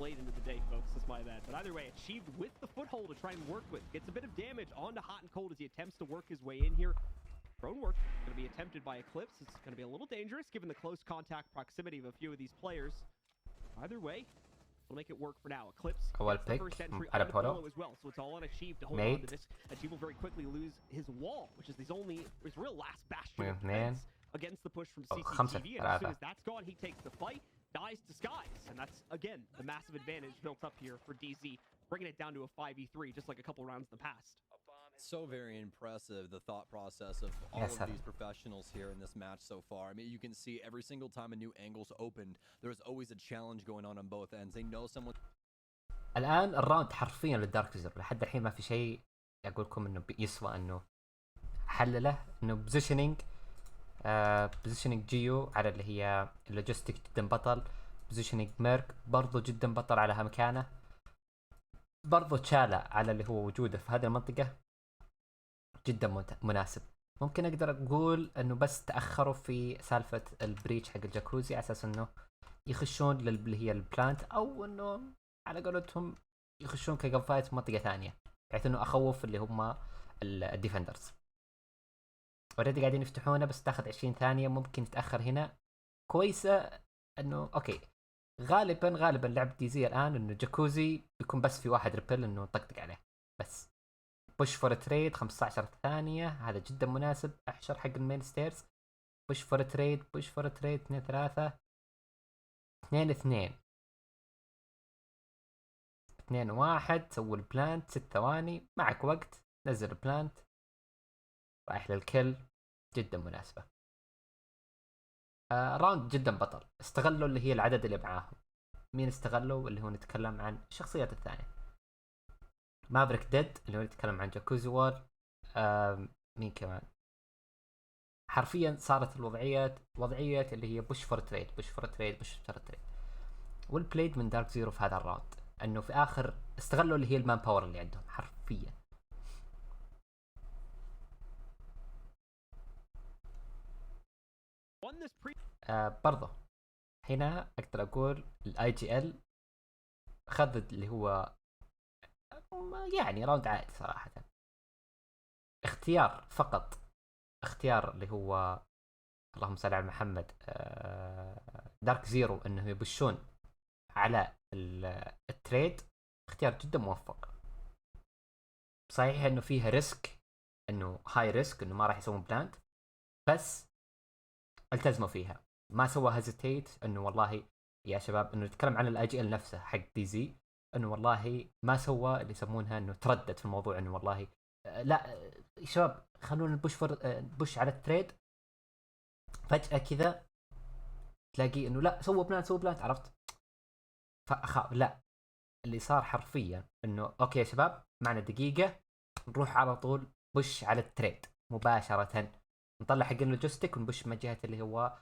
late into the day, folks. That's my bad. But either way, achieved with the foothold to try and work with. Gets a bit of damage onto Hot and Cold as he attempts to work his way in here. Drone work going to be attempted by Eclipse. It's going to be a little dangerous given the close contact proximity of a few of these players. Either way, we'll make it work for now. Eclipse gets the first entry on the Polo as well, so it's all on Achieve to hold on to this. Achieve will very quickly lose his wall, which is his real last bastion of defense against the push from CCTV. And as soon as that's gone, he takes the fight. Dies to skies, and that's again the massive advantage built up here for DZ, bringing it down to a 5v3 just like a couple rounds in the past. So very impressive, the thought process of all of these professionals here in this match so far. I mean, you can see every single time a new angle's opened, there's always a challenge going on both ends. They know someone. الآن الراوند حرفيا للدارك زيرو، لحد الحين ما في شيء أقول لكم إنه يسوى إنه حلله. إنه بوزيشنينج جيو على اللي هي اللوجيستيك جدا بطل، بوزيشنينج ميرك برضو جدا بطل على مكانه، برضو تشالا على اللي هو وجوده في هذه المنطقة جدا مناسب. ممكن اقدر اقول انه بس تأخروا في سالفة البريتش حق الجاكوزي على اساس انه يخشون اللي هي البلانت، او انه على قولتهم يخشون كجنفايت في منطقة ثانية، بحيث انه اخوف اللي هم الديفندرز. اوريدي قاعدين يفتحونه بس تاخذ 20 ثانية، ممكن تتأخر هنا كويسة. انه اوكي غالبا لعب دي زي الان انه جاكوزي بيكون بس في واحد ريبل انه طقطق عليه بس. بوش فور تريد 15 ثانية، هذا جدا مناسب. احشر حق المين ستيرز، بوش فور تريد 2 3 2 2 2 1. سووا البلانت 6 ثواني، معك وقت، نزل البلانت، رايح للكل، جدا مناسبة. راوند جدا بطل، استغلوا اللي هي العدد اللي معاهم. مين استغلوا؟ اللي هو نتكلم عن الشخصيات الثانية. مافريك ديد اللي هو نتكلم عن جاكوزي وور. مين كمان؟ حرفيا صارت وضعية اللي هي بوش فور تريد. والبليد من دارك زيرو في هذا الراوند انه في اخر استغلوا اللي هي المان باور اللي عندهم حرفيا. برضه هنا اقدر اقول الاي جي ال خذ اللي هو يعني راوند عادي صراحة. اختيار اللي هو اللهم صل على محمد دارك زيرو انه يبشون على التريد، اختيار جدا موفق. صحيح انه فيها ريسك، انه هاي ريسك انه ما راح يسوون بلانت، بس التزموا فيها. ما سوى هيزيتيت انه والله يا شباب، انه نتكلم عن الاي جي ال نفسه حق دي زي، انه والله ما سوى اللي يسمونها انه تردد في الموضوع، انه والله لا يا شباب خلونا نبش على التريد. فجأة كذا تلاقي انه لا سووا بلانت، عرفت؟ لا، اللي صار حرفيا انه اوكي يا شباب معنا دقيقة، نروح على طول بش على التريد مباشرة، نطلع حق اللوجيستيك ونبش من جهة اللي هو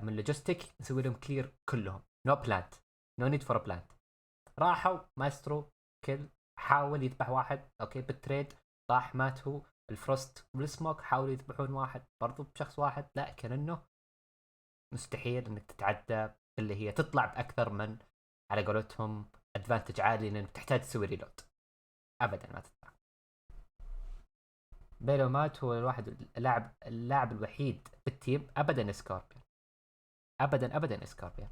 من اللوجيستيك، نسوي لهم كلير كلهم، نو بلانت، نو نيد فور بلانت. راحوا ماسترو كل حاول يذبح واحد، اوكي بالتريد طاح مات هو. الفروست والسموك حاولوا يذبحون واحد برضو بشخص واحد، لا كأنه مستحيل انك تتعدى اللي هي تطلع باكثر من على قولتهم ادفانتج عالي، لانك تحتاج تسوي ريلود. ابدا ما تطلع. بيلو مات هو اللاعب الوحيد في التيم ابدا سكوربيون، ابدا سكوربيون.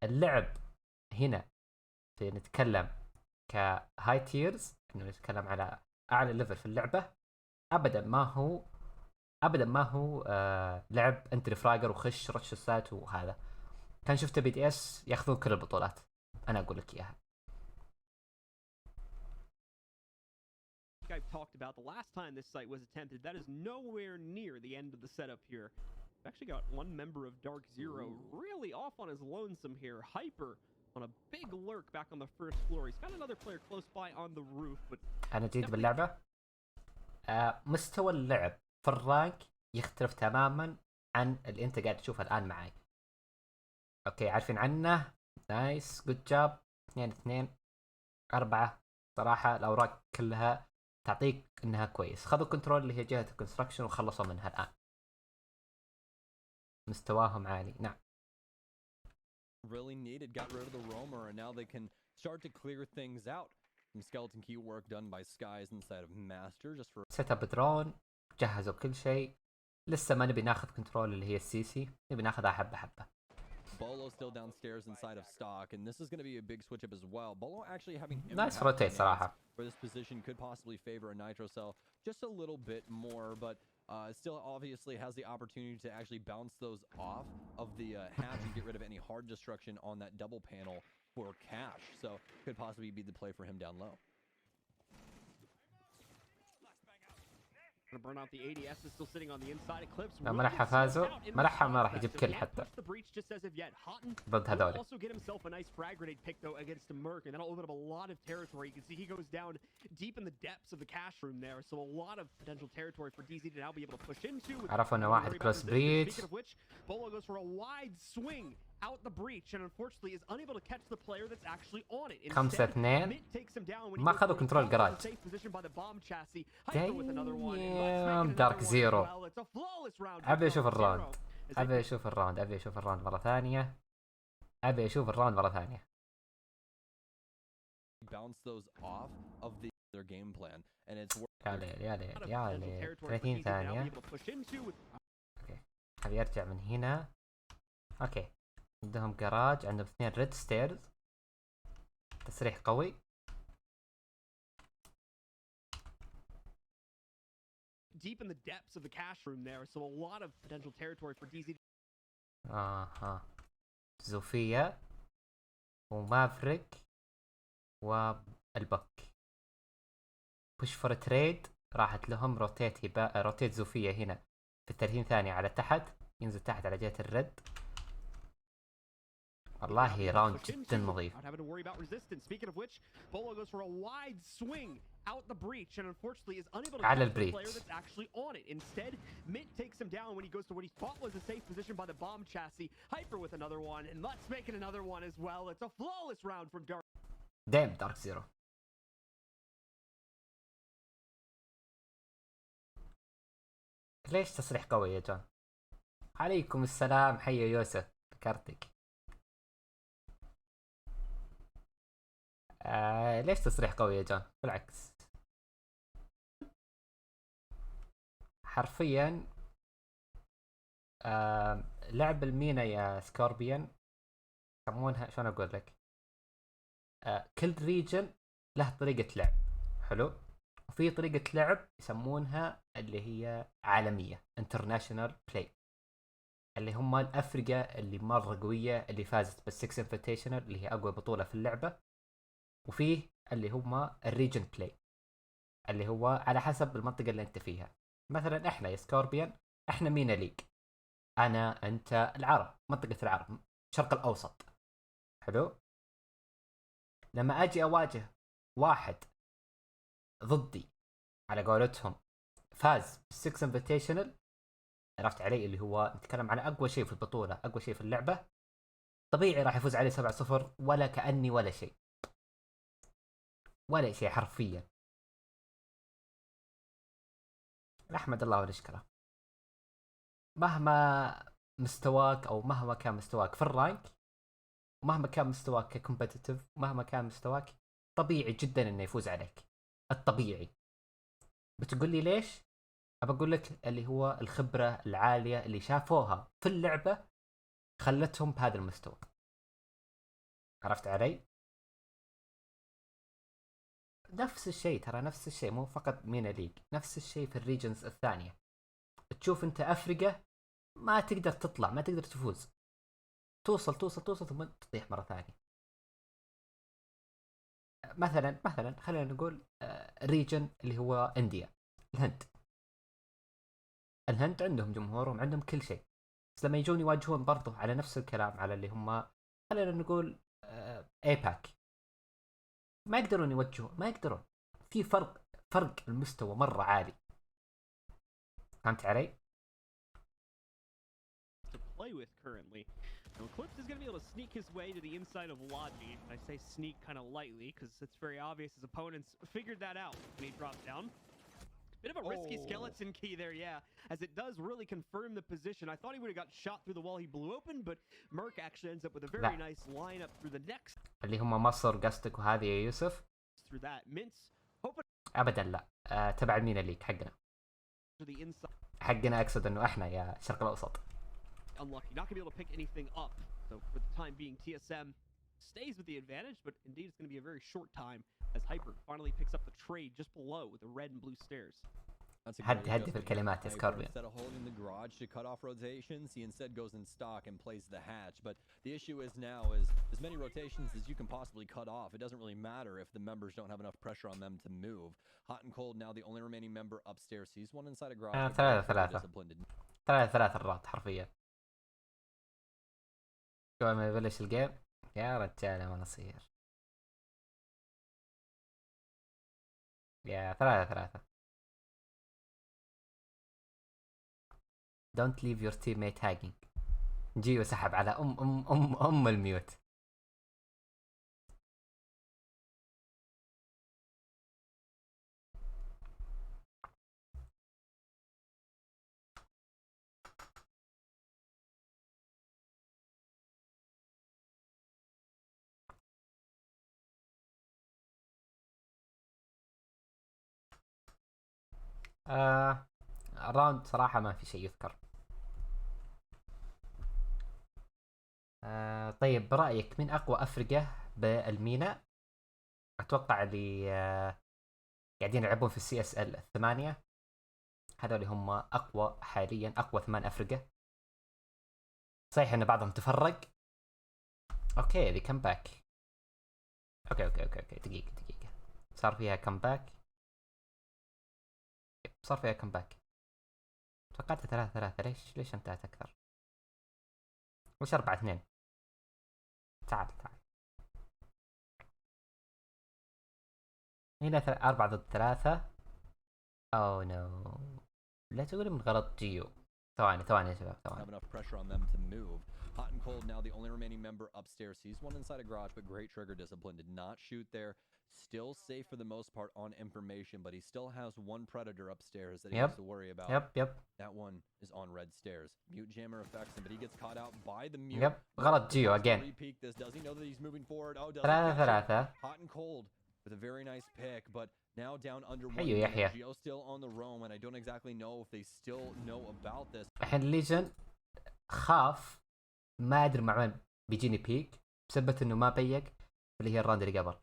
اللعب هنا في نتكلم كهاي تيرز، انه نتكلم على اعلى ليفل في اللعبه، ابدا ما هو لعب انتري فراجر وخش رش السات وهذا. كان شفت بي تي اس ياخذون كل البطولات، انا اقول لك اياها. like I've talked about, the last time this site was attempted, that is nowhere near the end of the setup here. We've actually got one member of Dark Zero really off on his lonesome here. Hyper on a big lurk back on the first floor. He's got another player close by on the roof, but انا جيد باللعبة. مستوى اللعب في الرانك يختلف تماما عن اللي انت قاعد تشوفه الان معي. اوكي عارفين عنه. نايس جود جاب. 2-2 4. صراحة الاوراق كلها تعطيك انها كويس. خذوا كنترول اللي هي جهة الكونستراكشن وخلصوا منها الان. مستواهم عالي. نعم. Really needed, got rid of the roamer, and now they can start to clear things out. Some skeleton key work done by Skies inside of Master just for سيت اب درون. جهزوا كل شيء. لسه ما نبي ناخذ كنترول اللي هي السيسي. نبي ناخذها حبة حبة. Bolo still downstairs inside of stock, and this is going to be a big switch up as well. Bolo actually having Nice rotate صراحة. where this position could possibly favor a nitro cell just a little bit more, but still obviously has the opportunity to actually bounce those off of the hatch and get rid of any hard destruction on that double panel for cash. So could possibly be the play for him down low. Gonna burn out the ADS is still sitting on the inside. Eclipse ما راح فازوا. ما راح يجيب كل حتى ضد هذول. Also get himself a nice frag grenade pick though against Merc, and that'll open up a lot of territory. You can see he goes down deep in the depths of the cash room there, so a lot of potential territory for DZ to now be able to push into. عرفوا انه واحد كروس بريتش. Speaking of which, Bolo goes for a wide swing out the breach and unfortunately is unable to catch the player that's actually on it. 5-2. ما أخذوا كنترول الجراج. دايم دارك زيرو. أبي أشوف الراوند. أبي أشوف الراوند. أبي أشوف الراوند مرة ثانية. أبي أشوف الراوند مرة ثانية. Bounce those off of their game plan and it's يا ليل يا ليل يا ليل. 30 ثانية. أوكي. أبي يرجع من هنا. أوكي. عندهم جراج. عندهم 2 ريد ستيرز. تسريح قوي. Deep in the depths of the cash room there, so a lot of potential territory for DZ. زوفيا ومافريك والبك. بوش فور تريد. راحت لهم روتيت زوفيا هنا في 30 ثانية على تحت. ينزل تحت على جهة الرد. والله راوند جدا نظيف. على البريتش. دايم دارك زيرو. ليش تصريح قوي يا جون؟ عليكم السلام. حي يوسف. ذكرتك. ليش تصريح قوي يا جون؟ بالعكس حرفيا لعب المينا يا سكوربيان يسمونها شلون اقول لك. كل ريجن له طريقة لعب حلو، وفي طريقة لعب يسمونها اللي هي عالمية انترناشونال بلاي، اللي هم الافرقة اللي مرة قوية اللي فازت بالسكس انفيتيشنال اللي هي اقوى بطولة في اللعبة، وفيه اللي هم الريجن بلاي اللي هو على حسب المنطقة اللي انت فيها. مثلا احنا يا سكوربيان احنا مينا ليج، انا انت العرب، منطقة العرب الشرق الاوسط حلو. لما اجي اواجه واحد ضدي على قولتهم فاز بالسكس انفيتيشنال، عرفت علي اللي هو نتكلم على اقوى شيء في البطولة، اقوى شيء في اللعبة، طبيعي راح يفوز عليه 7-0 ولا كأني ولا شيء، ولا شيء حرفيا. احمد الله ونشكره. مهما مستواك او مهما كان مستواك في الرانك، ومهما كان مستواك ككومبتيتيف، ومهما كان مستواك طبيعي جدا انه يفوز عليك، الطبيعي. بتقول لي ليش؟ ابى اقول لك اللي هو الخبرة العالية اللي شافوها في اللعبة خلتهم بهذا المستوى، عرفت علي؟ نفس الشيء ترى، نفس الشيء، مو فقط مينا ليج، نفس الشيء في الريجنز الثانية. تشوف انت افريقيا ما تقدر تطلع، ما تقدر تفوز، توصل ثم تطيح مرة ثانية. مثلا خلينا نقول ريجن اللي هو انديا، الهند عندهم جمهورهم، عندهم كل شيء، بس لما يجون يواجهون برضه على نفس الكلام على اللي هم خلينا نقول ايباك، ما يقدرون يوجهون، ما يقدرون، في فرق المستوى مرة عالي. فهمت علي؟ To play with currently. Now Eclipse is going to be able to sneak his way to the inside of Logi. I say sneak kind of lightly because it's very obvious his opponents figured that out when he dropped down. Bit of a risky skeleton key there, yeah, as it does really confirm the position. I thought he would have got shot through the wall he blew open, but Merc actually ends up with a very nice lineup through the next. اللي هم مصر قصدك وهذه يا يوسف؟ Through that Mints. ابدا لا، تبع المينا ليك حقنا. حقنا اقصد انه احنا يا الشرق الاوسط. Unlucky, not gonna be able to pick anything up. So for the time being, TSM stays with the advantage, but indeed it's gonna be a very short time as Hyper finally picks up the trade just below with the red and blue stairs. هدي في الكلمات يا سكوربيون. Instead of holding the garage to cut off rotations, he instead goes in stock and plays the hatch. But the issue is now is as many rotations as you can possibly cut off. It doesn't really matter if the members don't have enough pressure on them to move. Hot and Cold now the only remaining member upstairs. He's one inside a garage. ثلاثة الرات حرفيا. شو ما يبلش الجيم يا رجال ما نصير. يا ثلاثة. Don't leave your teammate hanging. جيو سحب على أم الميوت. الراوند صراحة ما في شيء يذكر. طيب برأيك من أقوى أفرقة بالمينا؟ أتوقع اللي قاعدين يلعبون في السي اس ال 8 هذول هم أقوى حاليا، أقوى 8 أفرقة. صحيح أن بعضهم تفرق. أوكي ذي كم باك. أوكي دقيقة صار فيها كم باك. توقعت 3-3. ليش انتهت أكثر؟ وش 4-2؟ تعال هنا 4-3. أوه نو، لا تقولي من غلط جيو. ثواني يا شباب ثواني. Hot and Cold now the only remaining member upstairs. He's one inside a garage, but great trigger discipline. Did not shoot there. Still safe for the most part on information, but he still has one predator upstairs that he has to worry about. Yep. That one is on red stairs. Mute jammer affects him, but he gets caught out by the mute. Yep. غلط جيو again. Does he know that he's moving forward? Oh, does 3-3. Hot and Cold with a very nice pick, but now down under one. Geo still on the roam, and I don't exactly know if they still know about this. الحين ليجن خاف، ما ادري مع وين بيجيني بيك بسبب انه ما بيق اللي هي الراوند اللي قبل.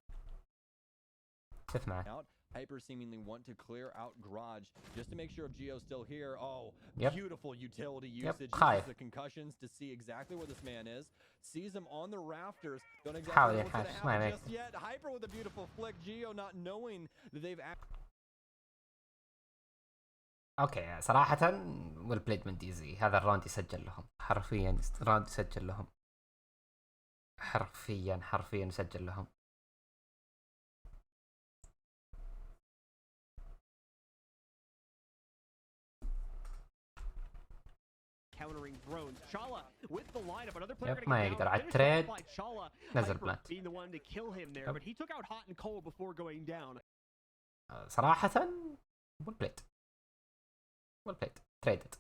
شوف معه. Hyper seemingly want to clear out garage just to make sure if Geo's still here. Oh, beautiful utility usage. Uses the concussions to see exactly where this man is. Sees him on the rafters. Don't exactly know what's going to happen just yet. Hyper with a beautiful flick. Geo not knowing that they've. اوكي صراحة والبليد من ديزي هذا الراوند يسجل لهم حرفيا. راوند يسجل لهم حرفيا يسجل لهم. countering drones. Chala with the lineup. Another player ما يقدر على التريد. نزل بلانت. being the one to kill him there, but he took out Hot and Cold before going down. صراحة والبليد تريدد.